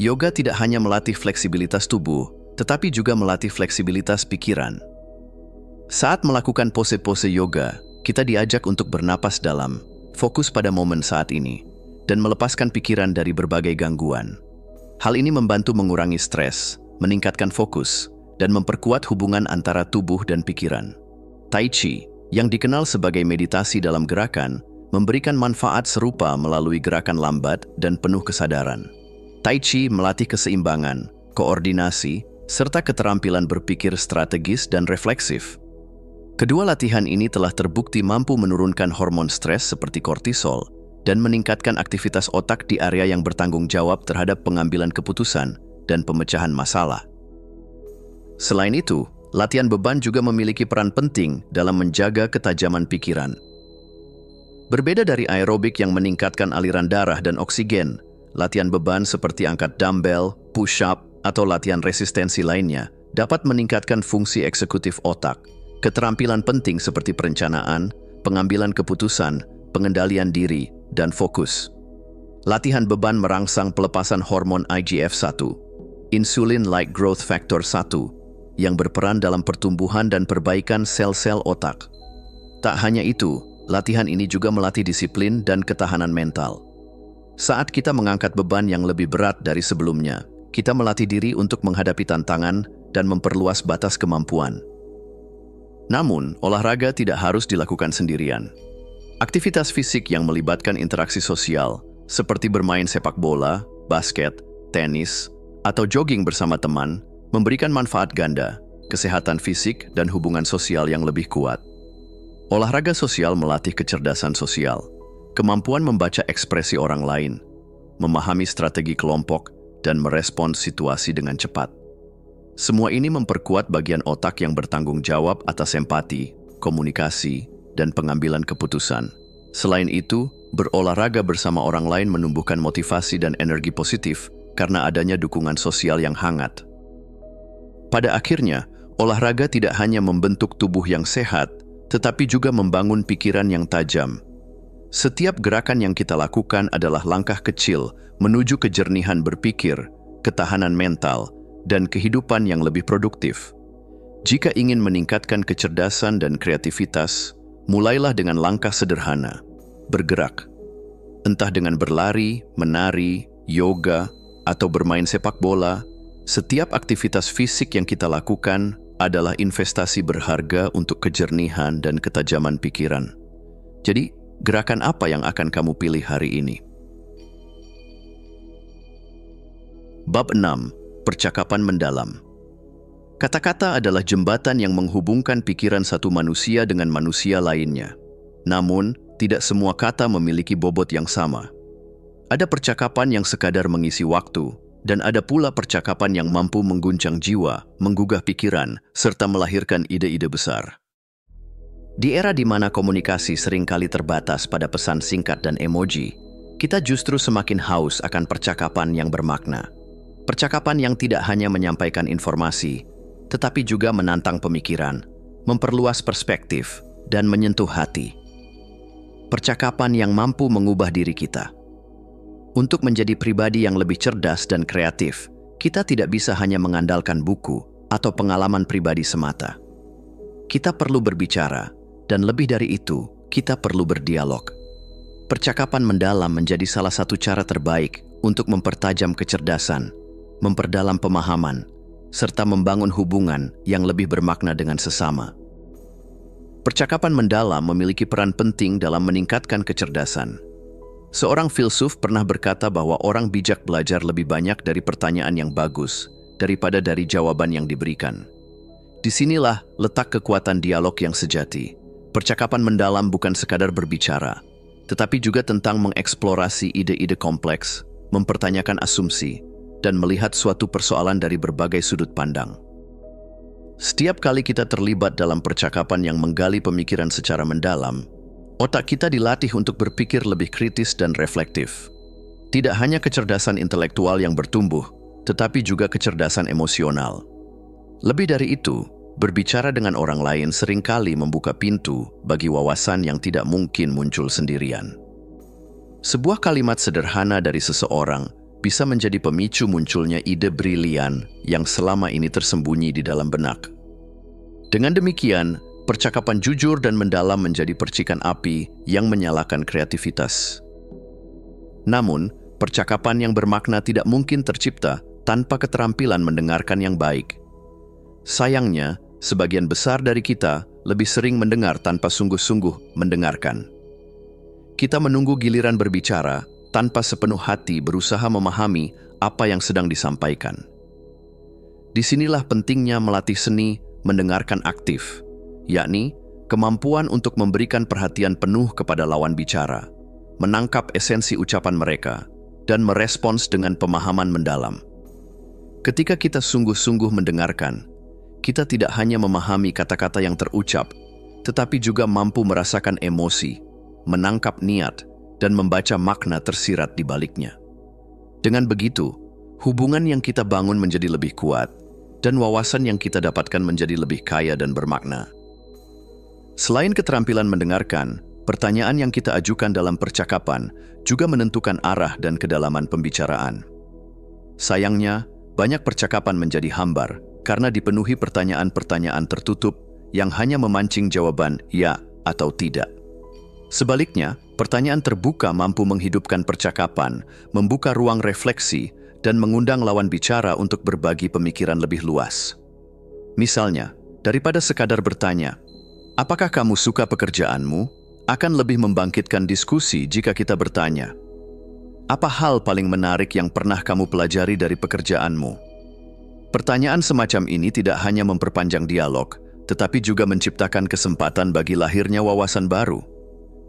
Yoga tidak hanya melatih fleksibilitas tubuh, tetapi juga melatih fleksibilitas pikiran. Saat melakukan pose-pose yoga, kita diajak untuk bernapas dalam, fokus pada momen saat ini, dan melepaskan pikiran dari berbagai gangguan. Hal ini membantu mengurangi stres, meningkatkan fokus, dan memperkuat hubungan antara tubuh dan pikiran. Tai Chi, yang dikenal sebagai meditasi dalam gerakan, memberikan manfaat serupa melalui gerakan lambat dan penuh kesadaran. Tai Chi melatih keseimbangan, koordinasi, serta keterampilan berpikir strategis dan refleksif. Kedua latihan ini telah terbukti mampu menurunkan hormon stres seperti kortisol dan meningkatkan aktivitas otak di area yang bertanggung jawab terhadap pengambilan keputusan dan pemecahan masalah. Selain itu, latihan beban juga memiliki peran penting dalam menjaga ketajaman pikiran. Berbeda dari aerobik yang meningkatkan aliran darah dan oksigen, latihan beban seperti angkat dumbbell, push-up, atau latihan resistensi lainnya dapat meningkatkan fungsi eksekutif otak, keterampilan penting seperti perencanaan, pengambilan keputusan, pengendalian diri, dan fokus. Latihan beban merangsang pelepasan hormon IGF-1, Insulin-like Growth Factor 1, yang berperan dalam pertumbuhan dan perbaikan sel-sel otak. Tak hanya itu, latihan ini juga melatih disiplin dan ketahanan mental. Saat kita mengangkat beban yang lebih berat dari sebelumnya, kita melatih diri untuk menghadapi tantangan dan memperluas batas kemampuan. Namun, olahraga tidak harus dilakukan sendirian. Aktivitas fisik yang melibatkan interaksi sosial, seperti bermain sepak bola, basket, tenis, atau jogging bersama teman, memberikan manfaat ganda, kesehatan fisik, dan hubungan sosial yang lebih kuat. Olahraga sosial melatih kecerdasan sosial, kemampuan membaca ekspresi orang lain, memahami strategi kelompok, dan merespons situasi dengan cepat. Semua ini memperkuat bagian otak yang bertanggung jawab atas empati, komunikasi, dan pengambilan keputusan. Selain itu, berolahraga bersama orang lain menumbuhkan motivasi dan energi positif karena adanya dukungan sosial yang hangat. Pada akhirnya, olahraga tidak hanya membentuk tubuh yang sehat, tetapi juga membangun pikiran yang tajam. Setiap gerakan yang kita lakukan adalah langkah kecil menuju kejernihan berpikir, ketahanan mental, dan kehidupan yang lebih produktif. Jika ingin meningkatkan kecerdasan dan kreativitas, mulailah dengan langkah sederhana, bergerak. Entah dengan berlari, menari, yoga, atau bermain sepak bola, setiap aktivitas fisik yang kita lakukan adalah investasi berharga untuk kejernihan dan ketajaman pikiran. Jadi, gerakan apa yang akan kamu pilih hari ini? Bab 6. Percakapan mendalam. Kata-kata adalah jembatan yang menghubungkan pikiran satu manusia dengan manusia lainnya. Namun, tidak semua kata memiliki bobot yang sama. Ada percakapan yang sekadar mengisi waktu, dan ada pula percakapan yang mampu mengguncang jiwa, menggugah pikiran, serta melahirkan ide-ide besar. Di era di mana komunikasi seringkali terbatas pada pesan singkat dan emoji, kita justru semakin haus akan percakapan yang bermakna. Percakapan yang tidak hanya menyampaikan informasi, tetapi juga menantang pemikiran, memperluas perspektif, dan menyentuh hati. Percakapan yang mampu mengubah diri kita. Untuk menjadi pribadi yang lebih cerdas dan kreatif, kita tidak bisa hanya mengandalkan buku atau pengalaman pribadi semata. Kita perlu berbicara, dan lebih dari itu, kita perlu berdialog. Percakapan mendalam menjadi salah satu cara terbaik untuk mempertajam kecerdasan, memperdalam pemahaman, serta membangun hubungan yang lebih bermakna dengan sesama. Percakapan mendalam memiliki peran penting dalam meningkatkan kecerdasan. Seorang filsuf pernah berkata bahwa orang bijak belajar lebih banyak dari pertanyaan yang bagus daripada dari jawaban yang diberikan. Disinilah letak kekuatan dialog yang sejati. Percakapan mendalam bukan sekadar berbicara, tetapi juga tentang mengeksplorasi ide-ide kompleks, mempertanyakan asumsi, dan melihat suatu persoalan dari berbagai sudut pandang. Setiap kali kita terlibat dalam percakapan yang menggali pemikiran secara mendalam, otak kita dilatih untuk berpikir lebih kritis dan reflektif. Tidak hanya kecerdasan intelektual yang bertumbuh, tetapi juga kecerdasan emosional. Lebih dari itu, Berbicara dengan orang lain seringkali membuka pintu bagi wawasan yang tidak mungkin muncul sendirian. Sebuah kalimat sederhana dari seseorang bisa menjadi pemicu munculnya ide brilian yang selama ini tersembunyi di dalam benak. Dengan demikian, percakapan jujur dan mendalam menjadi percikan api yang menyalakan kreativitas. Namun, percakapan yang bermakna tidak mungkin tercipta tanpa keterampilan mendengarkan yang baik. Sayangnya, sebagian besar dari kita lebih sering mendengar tanpa sungguh-sungguh mendengarkan. Kita menunggu giliran berbicara tanpa sepenuh hati berusaha memahami apa yang sedang disampaikan. Disinilah pentingnya melatih seni mendengarkan aktif, yakni kemampuan untuk memberikan perhatian penuh kepada lawan bicara, menangkap esensi ucapan mereka, dan merespons dengan pemahaman mendalam. Ketika kita sungguh-sungguh mendengarkan, kita tidak hanya memahami kata-kata yang terucap, tetapi juga mampu merasakan emosi, menangkap niat, dan membaca makna tersirat di baliknya. Dengan begitu, hubungan yang kita bangun menjadi lebih kuat, dan wawasan yang kita dapatkan menjadi lebih kaya dan bermakna. Selain keterampilan mendengarkan, pertanyaan yang kita ajukan dalam percakapan juga menentukan arah dan kedalaman pembicaraan. Sayangnya, banyak percakapan menjadi hambar karena dipenuhi pertanyaan-pertanyaan tertutup yang hanya memancing jawaban ya atau tidak. Sebaliknya, pertanyaan terbuka mampu menghidupkan percakapan, membuka ruang refleksi, dan mengundang lawan bicara untuk berbagi pemikiran lebih luas. Misalnya, daripada sekadar bertanya, "Apakah kamu suka pekerjaanmu?" akan lebih membangkitkan diskusi jika kita bertanya, "Apa hal paling menarik yang pernah kamu pelajari dari pekerjaanmu?" Pertanyaan semacam ini tidak hanya memperpanjang dialog, tetapi juga menciptakan kesempatan bagi lahirnya wawasan baru.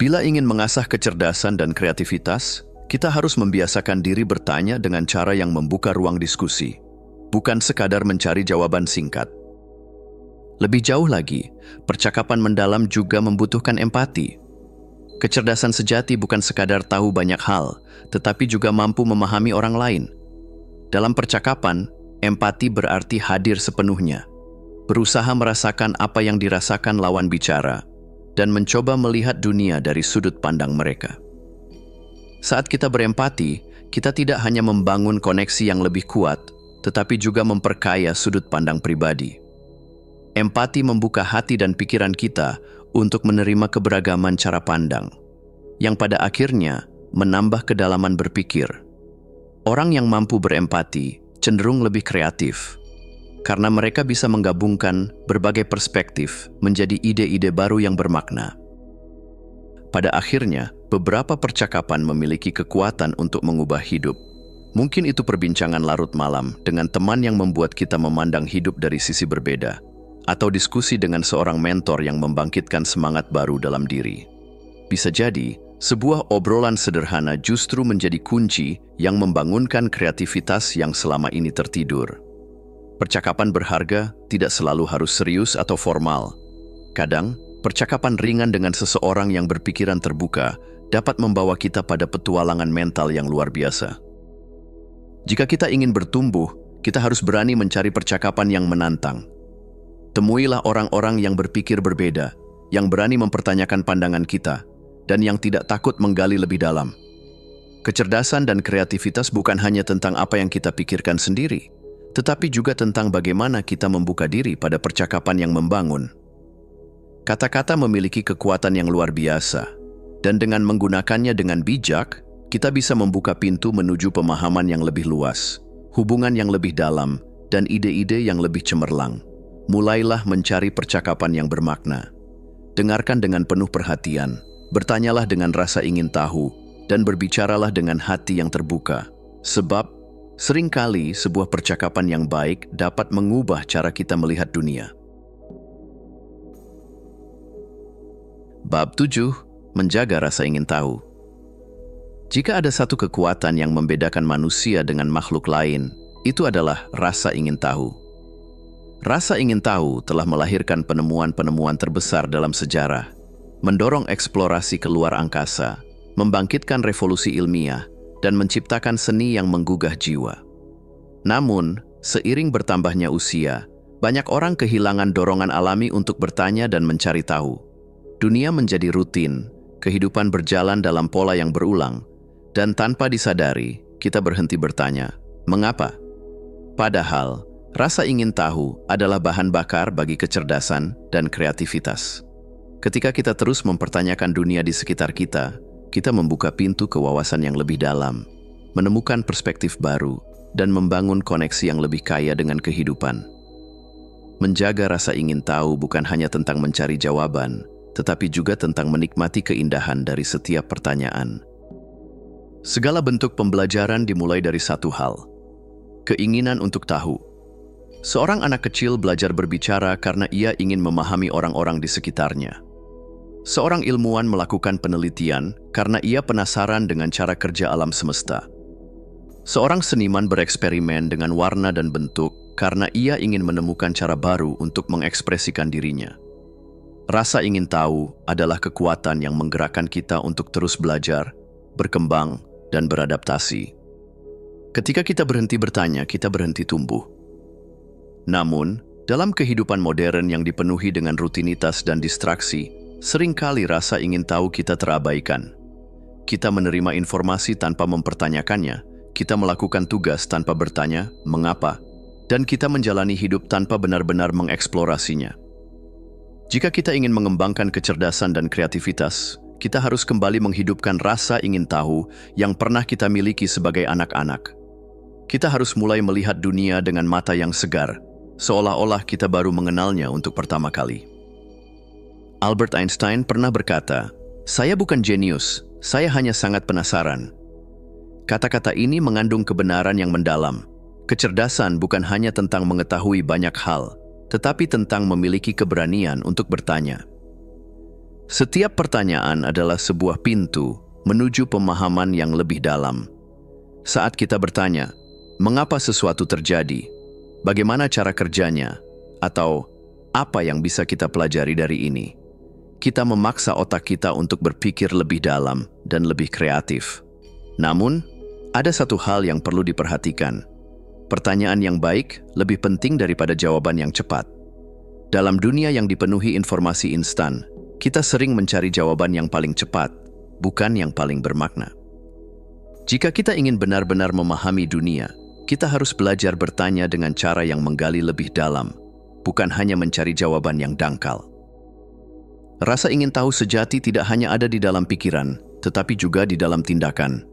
Bila ingin mengasah kecerdasan dan kreativitas, kita harus membiasakan diri bertanya dengan cara yang membuka ruang diskusi, bukan sekadar mencari jawaban singkat. Lebih jauh lagi, percakapan mendalam juga membutuhkan empati. Kecerdasan sejati bukan sekadar tahu banyak hal, tetapi juga mampu memahami orang lain. Dalam percakapan, empati berarti hadir sepenuhnya, berusaha merasakan apa yang dirasakan lawan bicara, dan mencoba melihat dunia dari sudut pandang mereka. Saat kita berempati, kita tidak hanya membangun koneksi yang lebih kuat, tetapi juga memperkaya sudut pandang pribadi. Empati membuka hati dan pikiran kita untuk menerima keberagaman cara pandang, yang pada akhirnya menambah kedalaman berpikir. Orang yang mampu berempati cenderung lebih kreatif, karena mereka bisa menggabungkan berbagai perspektif menjadi ide-ide baru yang bermakna. Pada akhirnya, beberapa percakapan memiliki kekuatan untuk mengubah hidup. Mungkin itu perbincangan larut malam dengan teman yang membuat kita memandang hidup dari sisi berbeda, atau diskusi dengan seorang mentor yang membangkitkan semangat baru dalam diri. Bisa jadi, sebuah obrolan sederhana justru menjadi kunci yang membangunkan kreativitas yang selama ini tertidur. Percakapan berharga tidak selalu harus serius atau formal. Kadang, percakapan ringan dengan seseorang yang berpikiran terbuka dapat membawa kita pada petualangan mental yang luar biasa. Jika kita ingin bertumbuh, kita harus berani mencari percakapan yang menantang. Temuilah orang-orang yang berpikir berbeda, yang berani mempertanyakan pandangan kita, dan yang tidak takut menggali lebih dalam. Kecerdasan dan kreativitas bukan hanya tentang apa yang kita pikirkan sendiri, tetapi juga tentang bagaimana kita membuka diri pada percakapan yang membangun. Kata-kata memiliki kekuatan yang luar biasa, dan dengan menggunakannya dengan bijak, kita bisa membuka pintu menuju pemahaman yang lebih luas, hubungan yang lebih dalam, dan ide-ide yang lebih cemerlang. Mulailah mencari percakapan yang bermakna. Dengarkan dengan penuh perhatian, bertanyalah dengan rasa ingin tahu, dan berbicaralah dengan hati yang terbuka. Sebab, seringkali sebuah percakapan yang baik dapat mengubah cara kita melihat dunia. Bab 7. Menjaga rasa ingin tahu. Jika ada satu kekuatan yang membedakan manusia dengan makhluk lain, itu adalah rasa ingin tahu. Rasa ingin tahu telah melahirkan penemuan-penemuan terbesar dalam sejarah, mendorong eksplorasi keluar angkasa, membangkitkan revolusi ilmiah, dan menciptakan seni yang menggugah jiwa. Namun, seiring bertambahnya usia, Banyak orang kehilangan dorongan alami untuk bertanya dan mencari tahu. Dunia menjadi rutin, kehidupan berjalan dalam pola yang berulang, dan tanpa disadari, kita berhenti bertanya, mengapa? Padahal, rasa ingin tahu adalah bahan bakar bagi kecerdasan dan kreativitas. Ketika kita terus mempertanyakan dunia di sekitar kita, kita membuka pintu ke wawasan yang lebih dalam, menemukan perspektif baru, dan membangun koneksi yang lebih kaya dengan kehidupan. Menjaga rasa ingin tahu bukan hanya tentang mencari jawaban, tetapi juga tentang menikmati keindahan dari setiap pertanyaan. Segala bentuk pembelajaran dimulai dari satu hal, keinginan untuk tahu. Seorang anak kecil belajar berbicara karena ia ingin memahami orang-orang di sekitarnya. Seorang ilmuwan melakukan penelitian karena ia penasaran dengan cara kerja alam semesta. Seorang seniman bereksperimen dengan warna dan bentuk karena ia ingin menemukan cara baru untuk mengekspresikan dirinya. Rasa ingin tahu adalah kekuatan yang menggerakkan kita untuk terus belajar, berkembang, dan beradaptasi. Ketika kita berhenti bertanya, kita berhenti tumbuh. Namun, dalam kehidupan modern yang dipenuhi dengan rutinitas dan distraksi, seringkali rasa ingin tahu kita terabaikan. Kita menerima informasi tanpa mempertanyakannya, kita melakukan tugas tanpa bertanya, mengapa? Dan kita menjalani hidup tanpa benar-benar mengeksplorasinya. Jika kita ingin mengembangkan kecerdasan dan kreativitas, kita harus kembali menghidupkan rasa ingin tahu yang pernah kita miliki sebagai anak-anak. Kita harus mulai melihat dunia dengan mata yang segar, seolah-olah kita baru mengenalnya untuk pertama kali. Albert Einstein pernah berkata, "Saya bukan jenius, saya hanya sangat penasaran." Kata-kata ini mengandung kebenaran yang mendalam. Kecerdasan bukan hanya tentang mengetahui banyak hal, tetapi tentang memiliki keberanian untuk bertanya. Setiap pertanyaan adalah sebuah pintu menuju pemahaman yang lebih dalam. Saat kita bertanya, mengapa sesuatu terjadi? Bagaimana cara kerjanya? Atau apa yang bisa kita pelajari dari ini? Kita memaksa otak kita untuk berpikir lebih dalam dan lebih kreatif. Namun, ada satu hal yang perlu diperhatikan. Pertanyaan yang baik lebih penting daripada jawaban yang cepat. Dalam dunia yang dipenuhi informasi instan, kita sering mencari jawaban yang paling cepat, bukan yang paling bermakna. Jika kita ingin benar-benar memahami dunia, kita harus belajar bertanya dengan cara yang menggali lebih dalam, bukan hanya mencari jawaban yang dangkal. Rasa ingin tahu sejati tidak hanya ada di dalam pikiran, tetapi juga di dalam tindakan.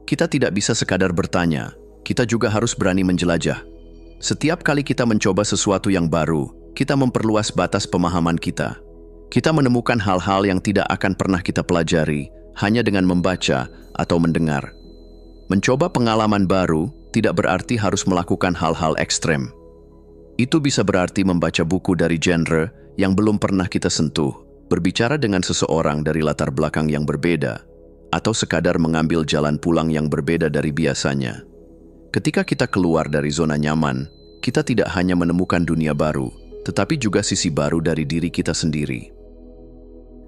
Kita tidak bisa sekadar bertanya, kita juga harus berani menjelajah. Setiap kali kita mencoba sesuatu yang baru, kita memperluas batas pemahaman kita. Kita menemukan hal-hal yang tidak akan pernah kita pelajari hanya dengan membaca atau mendengar. Mencoba pengalaman baru tidak berarti harus melakukan hal-hal ekstrem. Itu bisa berarti membaca buku dari genre yang belum pernah kita sentuh, berbicara dengan seseorang dari latar belakang yang berbeda, atau sekadar mengambil jalan pulang yang berbeda dari biasanya. Ketika kita keluar dari zona nyaman, kita tidak hanya menemukan dunia baru, tetapi juga sisi baru dari diri kita sendiri.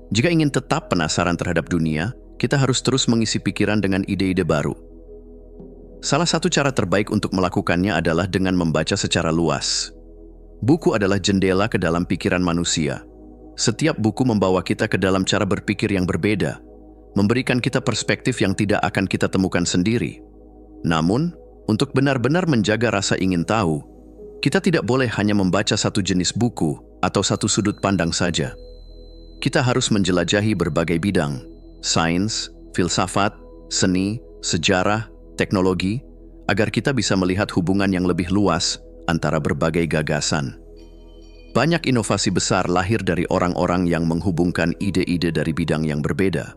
Jika ingin tetap penasaran terhadap dunia, kita harus terus mengisi pikiran dengan ide-ide baru. Salah satu cara terbaik untuk melakukannya adalah dengan membaca secara luas. Buku adalah jendela ke dalam pikiran manusia. Setiap buku membawa kita ke dalam cara berpikir yang berbeda, memberikan kita perspektif yang tidak akan kita temukan sendiri. Namun, untuk benar-benar menjaga rasa ingin tahu, kita tidak boleh hanya membaca satu jenis buku atau satu sudut pandang saja. Kita harus menjelajahi berbagai bidang, sains, filsafat, seni, sejarah, teknologi, agar kita bisa melihat hubungan yang lebih luas antara berbagai gagasan. Banyak inovasi besar lahir dari orang-orang yang menghubungkan ide-ide dari bidang yang berbeda.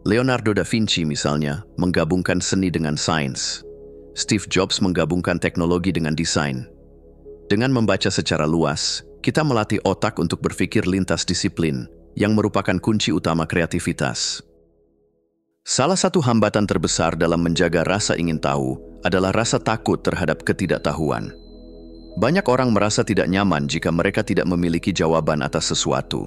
Leonardo da Vinci misalnya menggabungkan seni dengan sains. Steve Jobs menggabungkan teknologi dengan desain. Dengan membaca secara luas, kita melatih otak untuk berpikir lintas disiplin, yang merupakan kunci utama kreativitas. Salah satu hambatan terbesar dalam menjaga rasa ingin tahu adalah rasa takut terhadap ketidaktahuan. Banyak orang merasa tidak nyaman jika mereka tidak memiliki jawaban atas sesuatu.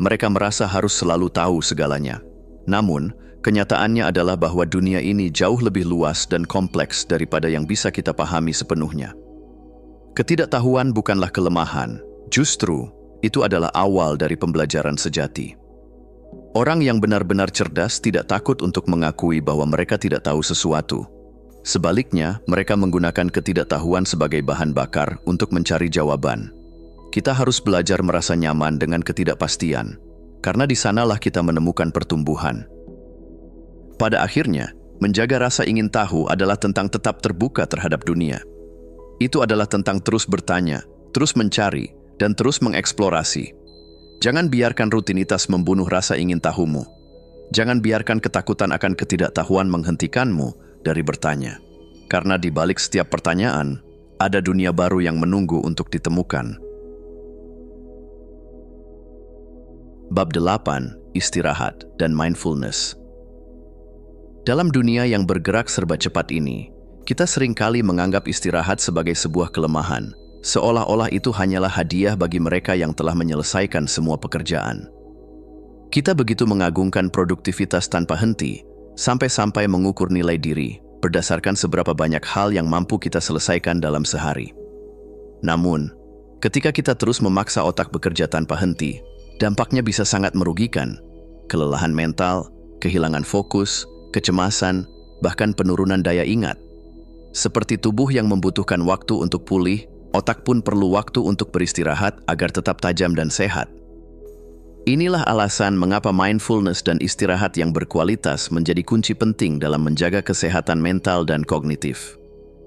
Mereka merasa harus selalu tahu segalanya. Namun, kenyataannya adalah bahwa dunia ini jauh lebih luas dan kompleks daripada yang bisa kita pahami sepenuhnya. Ketidaktahuan bukanlah kelemahan, justru itu adalah awal dari pembelajaran sejati. Orang yang benar-benar cerdas tidak takut untuk mengakui bahwa mereka tidak tahu sesuatu. Sebaliknya, mereka menggunakan ketidaktahuan sebagai bahan bakar untuk mencari jawaban. Kita harus belajar merasa nyaman dengan ketidakpastian, karena di sanalah kita menemukan pertumbuhan. Pada akhirnya, menjaga rasa ingin tahu adalah tentang tetap terbuka terhadap dunia. Itu adalah tentang terus bertanya, terus mencari, dan terus mengeksplorasi. Jangan biarkan rutinitas membunuh rasa ingin tahumu. Jangan biarkan ketakutan akan ketidaktahuan menghentikanmu dari bertanya. Karena di balik setiap pertanyaan, ada dunia baru yang menunggu untuk ditemukan. Bab 8, Istirahat dan Mindfulness. Dalam dunia yang bergerak serba cepat ini, kita seringkali menganggap istirahat sebagai sebuah kelemahan, seolah-olah itu hanyalah hadiah bagi mereka yang telah menyelesaikan semua pekerjaan. Kita begitu mengagungkan produktivitas tanpa henti, sampai-sampai mengukur nilai diri berdasarkan seberapa banyak hal yang mampu kita selesaikan dalam sehari. Namun, ketika kita terus memaksa otak bekerja tanpa henti, dampaknya bisa sangat merugikan. Kelelahan mental, kehilangan fokus, kecemasan, bahkan penurunan daya ingat. Seperti tubuh yang membutuhkan waktu untuk pulih, otak pun perlu waktu untuk beristirahat agar tetap tajam dan sehat. Inilah alasan mengapa mindfulness dan istirahat yang berkualitas menjadi kunci penting dalam menjaga kesehatan mental dan kognitif.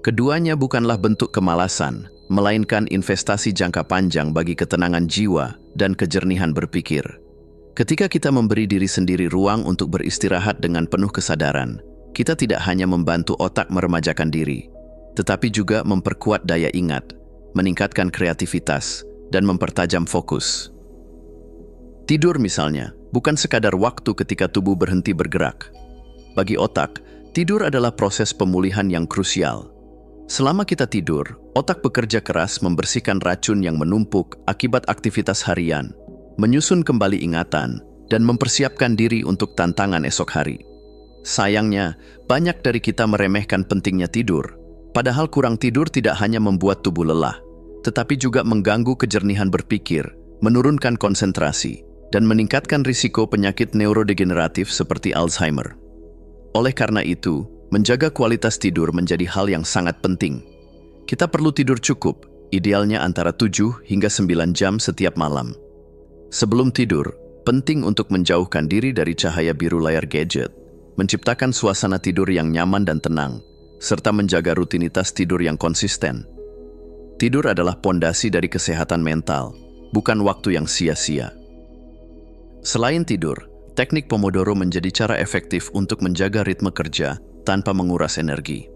Keduanya bukanlah bentuk kemalasan, melainkan investasi jangka panjang bagi ketenangan jiwa dan kejernihan berpikir. Ketika kita memberi diri sendiri ruang untuk beristirahat dengan penuh kesadaran, kita tidak hanya membantu otak meremajakan diri, tetapi juga memperkuat daya ingat, meningkatkan kreativitas, dan mempertajam fokus. Tidur misalnya, bukan sekadar waktu ketika tubuh berhenti bergerak. Bagi otak, tidur adalah proses pemulihan yang krusial. Selama kita tidur, otak bekerja keras membersihkan racun yang menumpuk akibat aktivitas harian, menyusun kembali ingatan, dan mempersiapkan diri untuk tantangan esok hari. Sayangnya, banyak dari kita meremehkan pentingnya tidur, padahal kurang tidur tidak hanya membuat tubuh lelah, tetapi juga mengganggu kejernihan berpikir, menurunkan konsentrasi, dan meningkatkan risiko penyakit neurodegeneratif seperti Alzheimer. Oleh karena itu, menjaga kualitas tidur menjadi hal yang sangat penting. Kita perlu tidur cukup, idealnya antara 7 hingga 9 jam setiap malam. Sebelum tidur, penting untuk menjauhkan diri dari cahaya biru layar gadget, menciptakan suasana tidur yang nyaman dan tenang, serta menjaga rutinitas tidur yang konsisten. Tidur adalah pondasi dari kesehatan mental, bukan waktu yang sia-sia. Selain tidur, teknik Pomodoro menjadi cara efektif untuk menjaga ritme kerja tanpa menguras energi.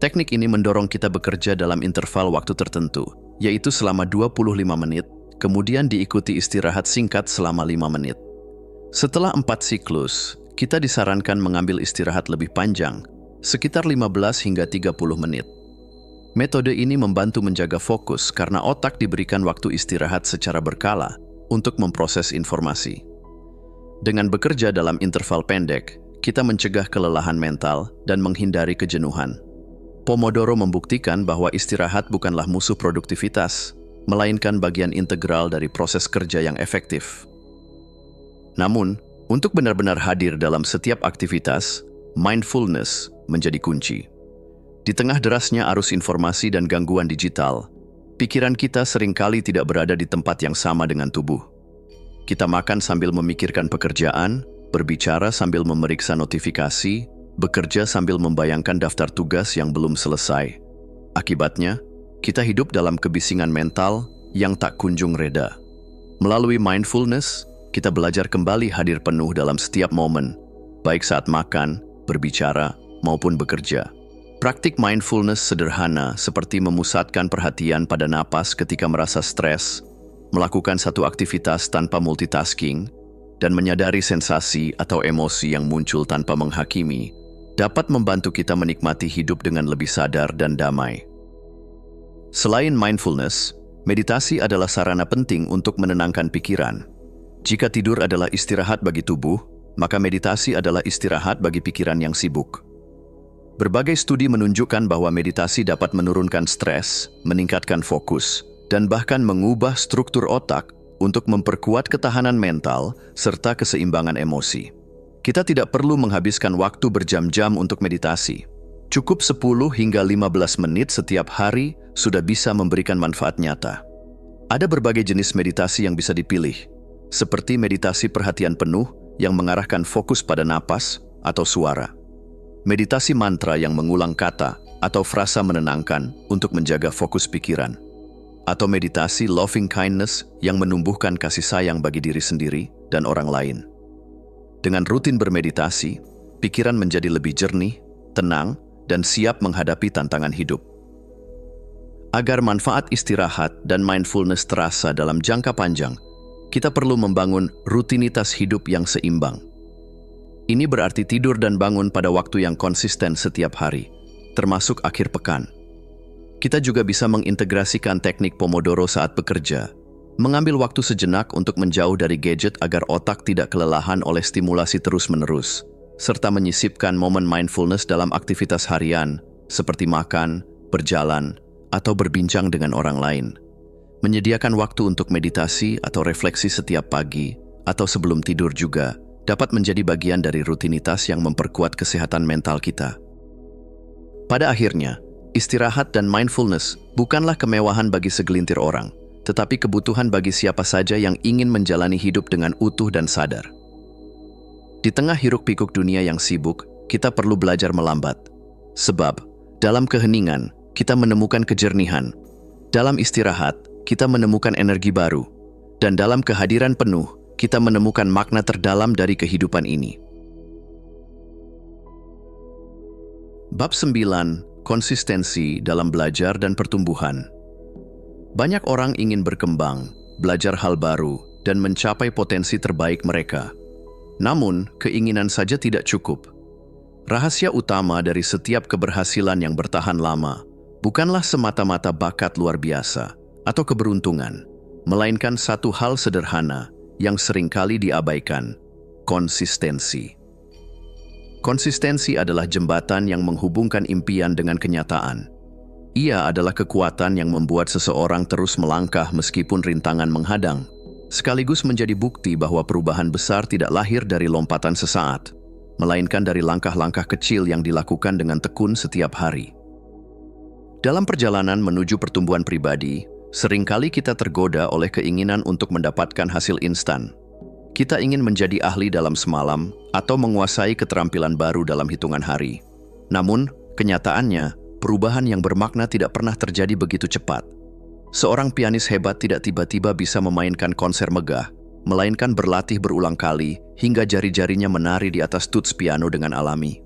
Teknik ini mendorong kita bekerja dalam interval waktu tertentu, yaitu selama 25 menit, kemudian diikuti istirahat singkat selama 5 menit. Setelah 4 siklus, kita disarankan mengambil istirahat lebih panjang, sekitar 15 hingga 30 menit. Metode ini membantu menjaga fokus karena otak diberikan waktu istirahat secara berkala untuk memproses informasi. Dengan bekerja dalam interval pendek, kita mencegah kelelahan mental dan menghindari kejenuhan. Pomodoro membuktikan bahwa istirahat bukanlah musuh produktivitas, melainkan bagian integral dari proses kerja yang efektif. Namun, untuk benar-benar hadir dalam setiap aktivitas, mindfulness menjadi kunci. Di tengah derasnya arus informasi dan gangguan digital, pikiran kita seringkali tidak berada di tempat yang sama dengan tubuh. Kita makan sambil memikirkan pekerjaan, berbicara sambil memeriksa notifikasi, bekerja sambil membayangkan daftar tugas yang belum selesai. Akibatnya, kita hidup dalam kebisingan mental yang tak kunjung reda. Melalui mindfulness, kita belajar kembali hadir penuh dalam setiap momen, baik saat makan, berbicara, maupun bekerja. Praktik mindfulness sederhana seperti memusatkan perhatian pada napas ketika merasa stres, melakukan satu aktivitas tanpa multitasking, dan menyadari sensasi atau emosi yang muncul tanpa menghakimi, dapat membantu kita menikmati hidup dengan lebih sadar dan damai. Selain mindfulness, meditasi adalah sarana penting untuk menenangkan pikiran. Jika tidur adalah istirahat bagi tubuh, maka meditasi adalah istirahat bagi pikiran yang sibuk. Berbagai studi menunjukkan bahwa meditasi dapat menurunkan stres, meningkatkan fokus, dan bahkan mengubah struktur otak untuk memperkuat ketahanan mental serta keseimbangan emosi. Kita tidak perlu menghabiskan waktu berjam-jam untuk meditasi. Cukup 10 hingga 15 menit setiap hari sudah bisa memberikan manfaat nyata. Ada berbagai jenis meditasi yang bisa dipilih, seperti meditasi perhatian penuh yang mengarahkan fokus pada napas atau suara. Meditasi mantra yang mengulang kata atau frasa menenangkan untuk menjaga fokus pikiran. Atau meditasi loving kindness yang menumbuhkan kasih sayang bagi diri sendiri dan orang lain. Dengan rutin bermeditasi, pikiran menjadi lebih jernih, tenang, dan siap menghadapi tantangan hidup. Agar manfaat istirahat dan mindfulness terasa dalam jangka panjang, kita perlu membangun rutinitas hidup yang seimbang. Ini berarti tidur dan bangun pada waktu yang konsisten setiap hari, termasuk akhir pekan. Kita juga bisa mengintegrasikan teknik Pomodoro saat bekerja, mengambil waktu sejenak untuk menjauh dari gadget agar otak tidak kelelahan oleh stimulasi terus-menerus, serta menyisipkan momen mindfulness dalam aktivitas harian, seperti makan, berjalan, atau berbincang dengan orang lain. Menyediakan waktu untuk meditasi atau refleksi setiap pagi, atau sebelum tidur juga, dapat menjadi bagian dari rutinitas yang memperkuat kesehatan mental kita. Pada akhirnya, istirahat dan mindfulness bukanlah kemewahan bagi segelintir orang, tetapi kebutuhan bagi siapa saja yang ingin menjalani hidup dengan utuh dan sadar. Di tengah hiruk-pikuk dunia yang sibuk, kita perlu belajar melambat. Sebab, dalam keheningan, kita menemukan kejernihan. Dalam istirahat, kita menemukan energi baru. Dan dalam kehadiran penuh, kita menemukan makna terdalam dari kehidupan ini. Bab 9. Konsistensi dalam belajar dan pertumbuhan. Banyak orang ingin berkembang, belajar hal baru, dan mencapai potensi terbaik mereka. Namun, keinginan saja tidak cukup. Rahasia utama dari setiap keberhasilan yang bertahan lama bukanlah semata-mata bakat luar biasa atau keberuntungan, melainkan satu hal sederhana yang seringkali diabaikan: konsistensi. Konsistensi adalah jembatan yang menghubungkan impian dengan kenyataan. Ia adalah kekuatan yang membuat seseorang terus melangkah meskipun rintangan menghadang, sekaligus menjadi bukti bahwa perubahan besar tidak lahir dari lompatan sesaat, melainkan dari langkah-langkah kecil yang dilakukan dengan tekun setiap hari. Dalam perjalanan menuju pertumbuhan pribadi, seringkali kita tergoda oleh keinginan untuk mendapatkan hasil instan. Kita ingin menjadi ahli dalam semalam atau menguasai keterampilan baru dalam hitungan hari. Namun, kenyataannya, perubahan yang bermakna tidak pernah terjadi begitu cepat. Seorang pianis hebat tidak tiba-tiba bisa memainkan konser megah, melainkan berlatih berulang kali hingga jari-jarinya menari di atas tuts piano dengan alami.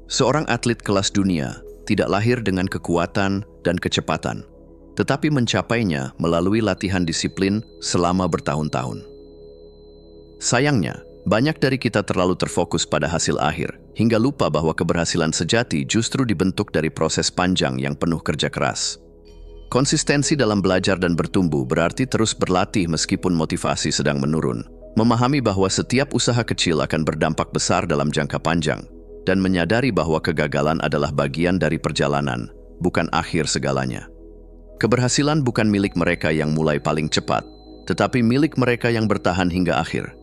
Seorang atlet kelas dunia tidak lahir dengan kekuatan dan kecepatan, tetapi mencapainya melalui latihan disiplin selama bertahun-tahun. Sayangnya, banyak dari kita terlalu terfokus pada hasil akhir, hingga lupa bahwa keberhasilan sejati justru dibentuk dari proses panjang yang penuh kerja keras. Konsistensi dalam belajar dan bertumbuh berarti terus berlatih meskipun motivasi sedang menurun, memahami bahwa setiap usaha kecil akan berdampak besar dalam jangka panjang, dan menyadari bahwa kegagalan adalah bagian dari perjalanan, bukan akhir segalanya. Keberhasilan bukan milik mereka yang mulai paling cepat, tetapi milik mereka yang bertahan hingga akhir.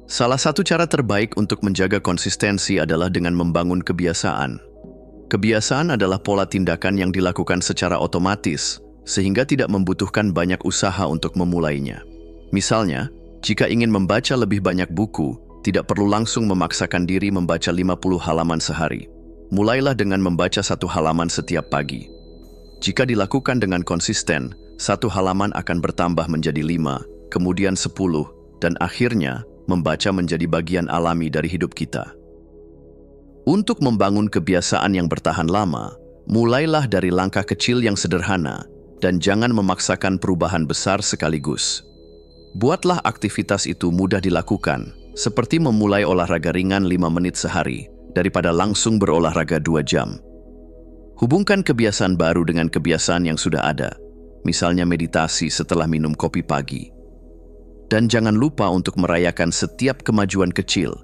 Salah satu cara terbaik untuk menjaga konsistensi adalah dengan membangun kebiasaan. Kebiasaan adalah pola tindakan yang dilakukan secara otomatis, sehingga tidak membutuhkan banyak usaha untuk memulainya. Misalnya, jika ingin membaca lebih banyak buku, tidak perlu langsung memaksakan diri membaca 50 halaman sehari. Mulailah dengan membaca 1 halaman setiap pagi. Jika dilakukan dengan konsisten, 1 halaman akan bertambah menjadi 5, kemudian 10, dan akhirnya membaca menjadi bagian alami dari hidup kita. Untuk membangun kebiasaan yang bertahan lama, mulailah dari langkah kecil yang sederhana dan jangan memaksakan perubahan besar sekaligus. Buatlah aktivitas itu mudah dilakukan, seperti memulai olahraga ringan 5 menit sehari daripada langsung berolahraga 2 jam. Hubungkan kebiasaan baru dengan kebiasaan yang sudah ada, misalnya meditasi setelah minum kopi pagi. Dan jangan lupa untuk merayakan setiap kemajuan kecil,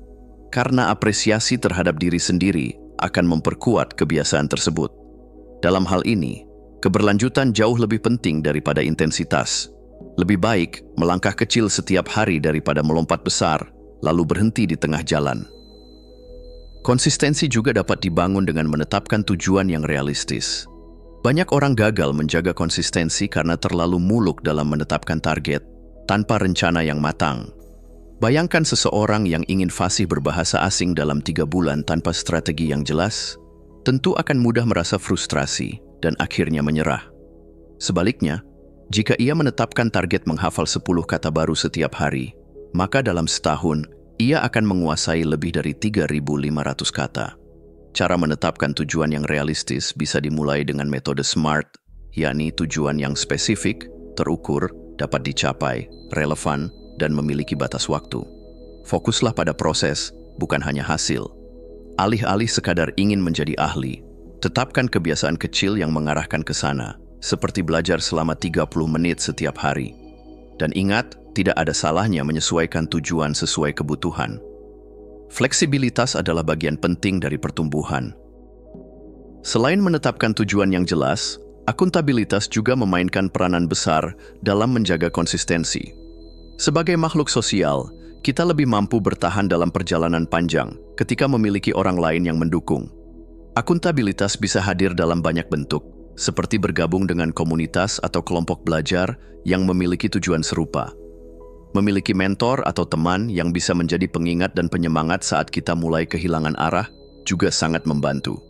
karena apresiasi terhadap diri sendiri akan memperkuat kebiasaan tersebut. Dalam hal ini, keberlanjutan jauh lebih penting daripada intensitas. Lebih baik melangkah kecil setiap hari daripada melompat besar, lalu berhenti di tengah jalan. Konsistensi juga dapat dibangun dengan menetapkan tujuan yang realistis. Banyak orang gagal menjaga konsistensi karena terlalu muluk dalam menetapkan target, tanpa rencana yang matang. Bayangkan seseorang yang ingin fasih berbahasa asing dalam 3 bulan tanpa strategi yang jelas, tentu akan mudah merasa frustrasi dan akhirnya menyerah. Sebaliknya, jika ia menetapkan target menghafal 10 kata baru setiap hari, maka dalam setahun, ia akan menguasai lebih dari 3.500 kata. Cara menetapkan tujuan yang realistis bisa dimulai dengan metode SMART, yakni tujuan yang spesifik, terukur, dapat dicapai, relevan, dan memiliki batas waktu. Fokuslah pada proses, bukan hanya hasil. Alih-alih sekadar ingin menjadi ahli, tetapkan kebiasaan kecil yang mengarahkan ke sana, seperti belajar selama 30 menit setiap hari. Dan ingat, tidak ada salahnya menyesuaikan tujuan sesuai kebutuhan. Fleksibilitas adalah bagian penting dari pertumbuhan. Selain menetapkan tujuan yang jelas, akuntabilitas juga memainkan peranan besar dalam menjaga konsistensi. Sebagai makhluk sosial, kita lebih mampu bertahan dalam perjalanan panjang ketika memiliki orang lain yang mendukung. Akuntabilitas bisa hadir dalam banyak bentuk, seperti bergabung dengan komunitas atau kelompok belajar yang memiliki tujuan serupa. Memiliki mentor atau teman yang bisa menjadi pengingat dan penyemangat saat kita mulai kehilangan arah juga sangat membantu.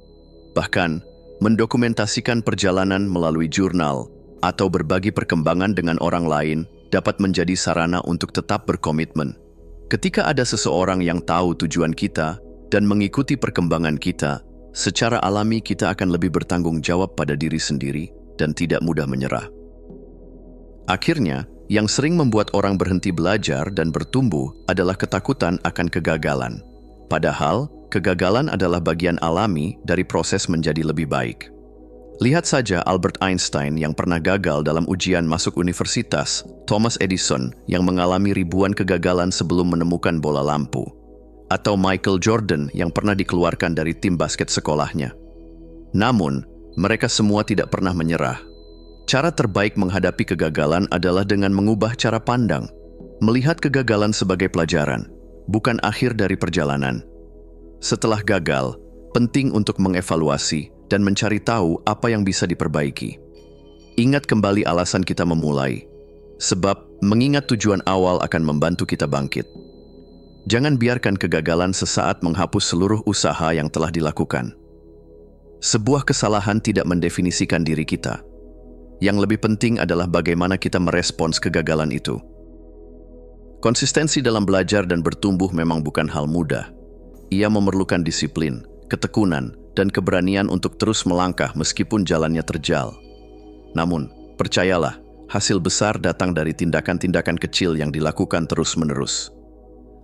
Bahkan, mendokumentasikan perjalanan melalui jurnal atau berbagi perkembangan dengan orang lain dapat menjadi sarana untuk tetap berkomitmen. Ketika ada seseorang yang tahu tujuan kita dan mengikuti perkembangan kita, secara alami kita akan lebih bertanggung jawab pada diri sendiri dan tidak mudah menyerah. Akhirnya, yang sering membuat orang berhenti belajar dan bertumbuh adalah ketakutan akan kegagalan. Padahal, kegagalan adalah bagian alami dari proses menjadi lebih baik. Lihat saja Albert Einstein yang pernah gagal dalam ujian masuk universitas, Thomas Edison yang mengalami ribuan kegagalan sebelum menemukan bola lampu, atau Michael Jordan yang pernah dikeluarkan dari tim basket sekolahnya. Namun, mereka semua tidak pernah menyerah. Cara terbaik menghadapi kegagalan adalah dengan mengubah cara pandang, melihat kegagalan sebagai pelajaran, bukan akhir dari perjalanan. Setelah gagal, penting untuk mengevaluasi dan mencari tahu apa yang bisa diperbaiki. Ingat kembali alasan kita memulai, sebab mengingat tujuan awal akan membantu kita bangkit. Jangan biarkan kegagalan sesaat menghapus seluruh usaha yang telah dilakukan. Sebuah kesalahan tidak mendefinisikan diri kita. Yang lebih penting adalah bagaimana kita merespons kegagalan itu. Konsistensi dalam belajar dan bertumbuh memang bukan hal mudah. Ia memerlukan disiplin, ketekunan, dan keberanian untuk terus melangkah meskipun jalannya terjal. Namun, percayalah, hasil besar datang dari tindakan-tindakan kecil yang dilakukan terus-menerus.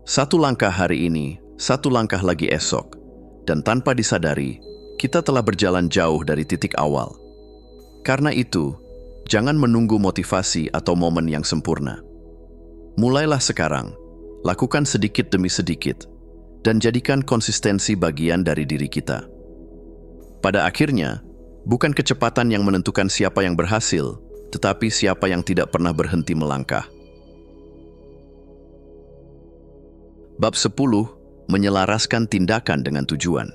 Satu langkah hari ini, satu langkah lagi esok, dan tanpa disadari, kita telah berjalan jauh dari titik awal. Karena itu, jangan menunggu motivasi atau momen yang sempurna. Mulailah sekarang, lakukan sedikit demi sedikit, dan jadikan konsistensi bagian dari diri kita. Pada akhirnya, bukan kecepatan yang menentukan siapa yang berhasil, tetapi siapa yang tidak pernah berhenti melangkah. Bab 10. Menyelaraskan tindakan dengan tujuan.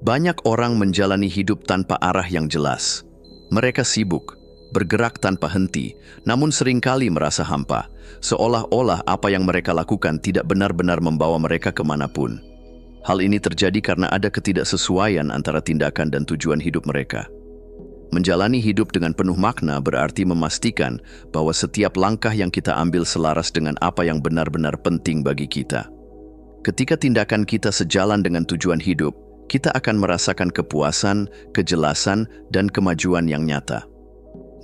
Banyak orang menjalani hidup tanpa arah yang jelas. Mereka sibuk, bergerak tanpa henti, namun seringkali merasa hampa, seolah-olah apa yang mereka lakukan tidak benar-benar membawa mereka kemanapun. Hal ini terjadi karena ada ketidaksesuaian antara tindakan dan tujuan hidup mereka. Menjalani hidup dengan penuh makna berarti memastikan bahwa setiap langkah yang kita ambil selaras dengan apa yang benar-benar penting bagi kita. Ketika tindakan kita sejalan dengan tujuan hidup, kita akan merasakan kepuasan, kejelasan, dan kemajuan yang nyata.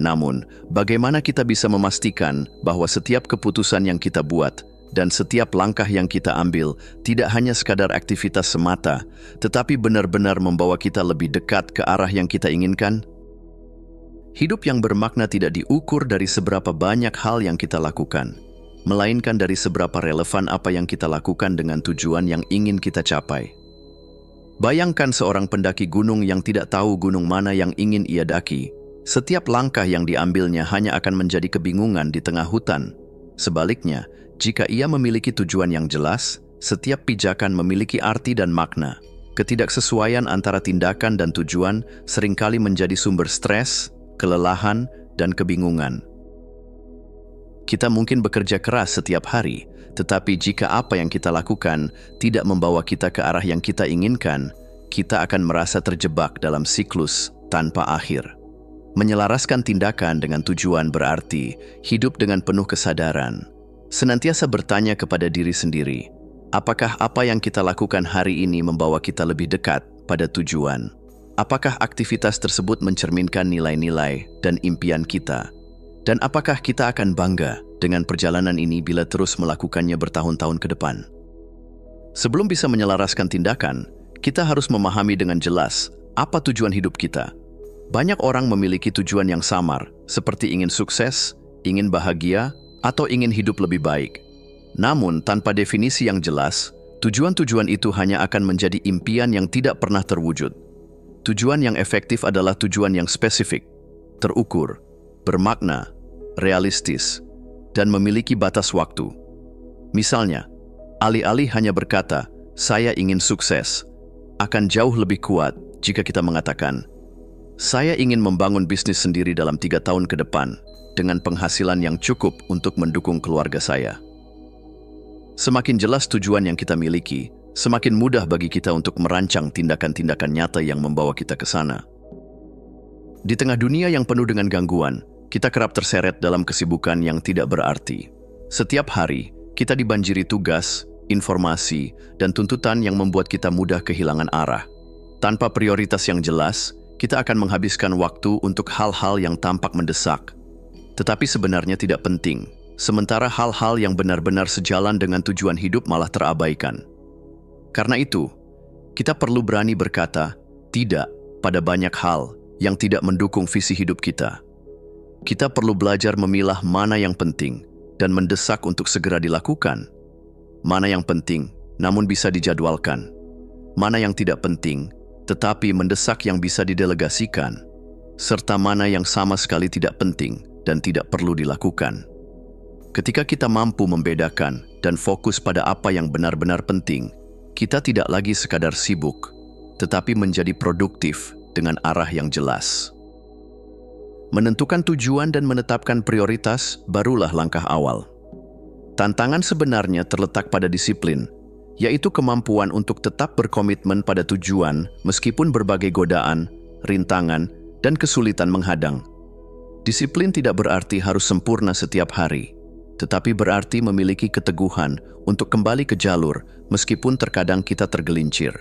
Namun, bagaimana kita bisa memastikan bahwa setiap keputusan yang kita buat dan setiap langkah yang kita ambil tidak hanya sekadar aktivitas semata, tetapi benar-benar membawa kita lebih dekat ke arah yang kita inginkan? Hidup yang bermakna tidak diukur dari seberapa banyak hal yang kita lakukan, melainkan dari seberapa relevan apa yang kita lakukan dengan tujuan yang ingin kita capai. Bayangkan seorang pendaki gunung yang tidak tahu gunung mana yang ingin ia daki. Setiap langkah yang diambilnya hanya akan menjadi kebingungan di tengah hutan. Sebaliknya, jika ia memiliki tujuan yang jelas, setiap pijakan memiliki arti dan makna. Ketidaksesuaian antara tindakan dan tujuan seringkali menjadi sumber stres, kelelahan, dan kebingungan. Kita mungkin bekerja keras setiap hari, tetapi jika apa yang kita lakukan tidak membawa kita ke arah yang kita inginkan, kita akan merasa terjebak dalam siklus tanpa akhir. Menyelaraskan tindakan dengan tujuan berarti hidup dengan penuh kesadaran. Senantiasa bertanya kepada diri sendiri, apakah apa yang kita lakukan hari ini membawa kita lebih dekat pada tujuan? Apakah aktivitas tersebut mencerminkan nilai-nilai dan impian kita? Dan apakah kita akan bangga dengan perjalanan ini bila terus melakukannya bertahun-tahun ke depan? Sebelum bisa menyelaraskan tindakan, kita harus memahami dengan jelas apa tujuan hidup kita. Banyak orang memiliki tujuan yang samar, seperti ingin sukses, ingin bahagia, atau ingin hidup lebih baik. Namun, tanpa definisi yang jelas, tujuan-tujuan itu hanya akan menjadi impian yang tidak pernah terwujud. Tujuan yang efektif adalah tujuan yang spesifik, terukur, bermakna, realistis, dan memiliki batas waktu. Misalnya, alih-alih hanya berkata, "Saya ingin sukses," akan jauh lebih kuat jika kita mengatakan, "Saya ingin membangun bisnis sendiri dalam 3 tahun ke depan dengan penghasilan yang cukup untuk mendukung keluarga saya." Semakin jelas tujuan yang kita miliki, semakin mudah bagi kita untuk merancang tindakan-tindakan nyata yang membawa kita ke sana. Di tengah dunia yang penuh dengan gangguan, kita kerap terseret dalam kesibukan yang tidak berarti. Setiap hari, kita dibanjiri tugas, informasi, dan tuntutan yang membuat kita mudah kehilangan arah. Tanpa prioritas yang jelas, kita akan menghabiskan waktu untuk hal-hal yang tampak mendesak, tetapi sebenarnya tidak penting, sementara hal-hal yang benar-benar sejalan dengan tujuan hidup malah terabaikan. Karena itu, kita perlu berani berkata tidak pada banyak hal yang tidak mendukung visi hidup kita. Kita perlu belajar memilah mana yang penting dan mendesak untuk segera dilakukan, mana yang penting namun bisa dijadwalkan, mana yang tidak penting tetapi mendesak yang bisa didelegasikan, serta mana yang sama sekali tidak penting dan tidak perlu dilakukan. Ketika kita mampu membedakan dan fokus pada apa yang benar-benar penting, kita tidak lagi sekadar sibuk, tetapi menjadi produktif dengan arah yang jelas. Menentukan tujuan dan menetapkan prioritas barulah langkah awal. Tantangan sebenarnya terletak pada disiplin, yaitu kemampuan untuk tetap berkomitmen pada tujuan meskipun berbagai godaan, rintangan, dan kesulitan menghadang. Disiplin tidak berarti harus sempurna setiap hari, tetapi berarti memiliki keteguhan untuk kembali ke jalur meskipun terkadang kita tergelincir.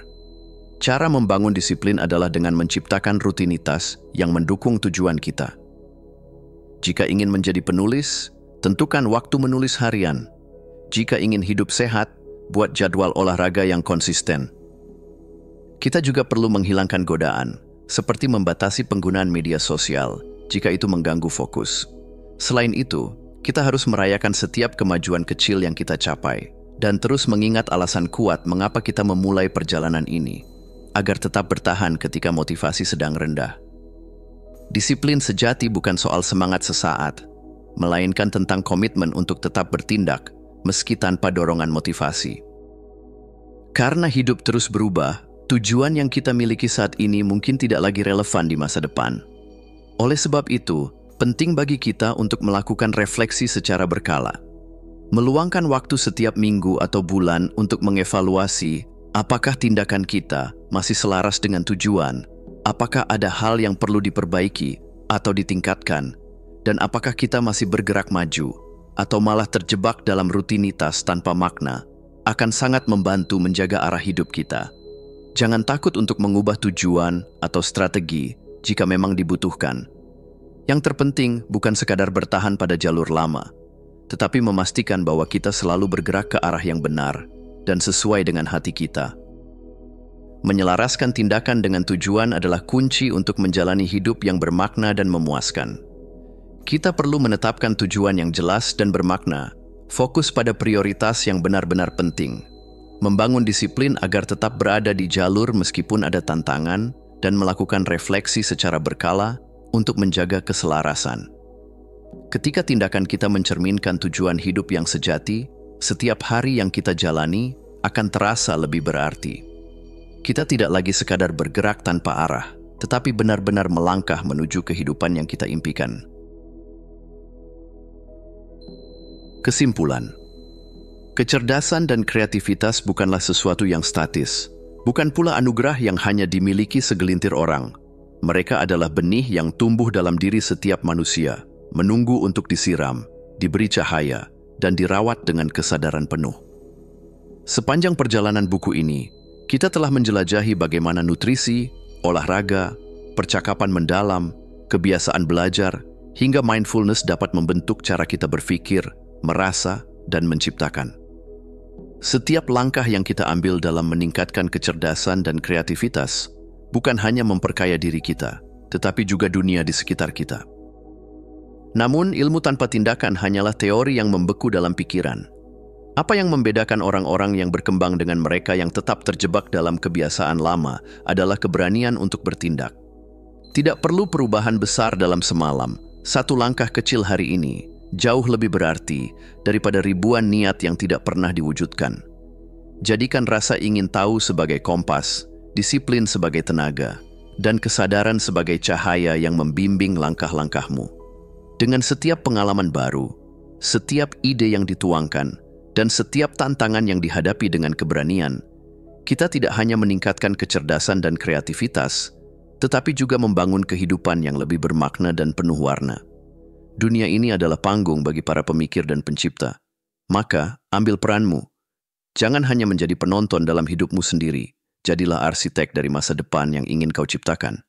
Cara membangun disiplin adalah dengan menciptakan rutinitas yang mendukung tujuan kita. Jika ingin menjadi penulis, tentukan waktu menulis harian. Jika ingin hidup sehat, buat jadwal olahraga yang konsisten. Kita juga perlu menghilangkan godaan, seperti membatasi penggunaan media sosial jika itu mengganggu fokus. Selain itu, kita harus merayakan setiap kemajuan kecil yang kita capai dan terus mengingat alasan kuat mengapa kita memulai perjalanan ini, agar tetap bertahan ketika motivasi sedang rendah. Disiplin sejati bukan soal semangat sesaat, melainkan tentang komitmen untuk tetap bertindak meski tanpa dorongan motivasi. Karena hidup terus berubah, tujuan yang kita miliki saat ini mungkin tidak lagi relevan di masa depan. Oleh sebab itu, penting bagi kita untuk melakukan refleksi secara berkala. Meluangkan waktu setiap minggu atau bulan untuk mengevaluasi apakah tindakan kita masih selaras dengan tujuan, apakah ada hal yang perlu diperbaiki atau ditingkatkan, dan apakah kita masih bergerak maju atau malah terjebak dalam rutinitas tanpa makna, akan sangat membantu menjaga arah hidup kita. Jangan takut untuk mengubah tujuan atau strategi jika memang dibutuhkan. Yang terpenting bukan sekadar bertahan pada jalur lama, tetapi memastikan bahwa kita selalu bergerak ke arah yang benar dan sesuai dengan hati kita. Menyelaraskan tindakan dengan tujuan adalah kunci untuk menjalani hidup yang bermakna dan memuaskan. Kita perlu menetapkan tujuan yang jelas dan bermakna, fokus pada prioritas yang benar-benar penting, membangun disiplin agar tetap berada di jalur meskipun ada tantangan, dan melakukan refleksi secara berkala untuk menjaga keselarasan. Ketika tindakan kita mencerminkan tujuan hidup yang sejati, setiap hari yang kita jalani akan terasa lebih berarti. Kita tidak lagi sekadar bergerak tanpa arah, tetapi benar-benar melangkah menuju kehidupan yang kita impikan. Kesimpulan. Kecerdasan dan kreativitas bukanlah sesuatu yang statis, bukan pula anugerah yang hanya dimiliki segelintir orang. Mereka adalah benih yang tumbuh dalam diri setiap manusia, menunggu untuk disiram, diberi cahaya, dan dirawat dengan kesadaran penuh. Sepanjang perjalanan buku ini, kita telah menjelajahi bagaimana nutrisi, olahraga, percakapan mendalam, kebiasaan belajar, hingga mindfulness dapat membentuk cara kita berpikir, merasa, dan menciptakan. Setiap langkah yang kita ambil dalam meningkatkan kecerdasan dan kreativitas bukan hanya memperkaya diri kita, tetapi juga dunia di sekitar kita. Namun, ilmu tanpa tindakan hanyalah teori yang membeku dalam pikiran. Apa yang membedakan orang-orang yang berkembang dengan mereka yang tetap terjebak dalam kebiasaan lama adalah keberanian untuk bertindak. Tidak perlu perubahan besar dalam semalam. Satu langkah kecil hari ini jauh lebih berarti daripada ribuan niat yang tidak pernah diwujudkan. Jadikan rasa ingin tahu sebagai kompas, disiplin sebagai tenaga, dan kesadaran sebagai cahaya yang membimbing langkah-langkahmu. Dengan setiap pengalaman baru, setiap ide yang dituangkan, dan setiap tantangan yang dihadapi dengan keberanian, kita tidak hanya meningkatkan kecerdasan dan kreativitas, tetapi juga membangun kehidupan yang lebih bermakna dan penuh warna. Dunia ini adalah panggung bagi para pemikir dan pencipta. Maka, ambil peranmu. Jangan hanya menjadi penonton dalam hidupmu sendiri. Jadilah arsitek dari masa depan yang ingin kau ciptakan.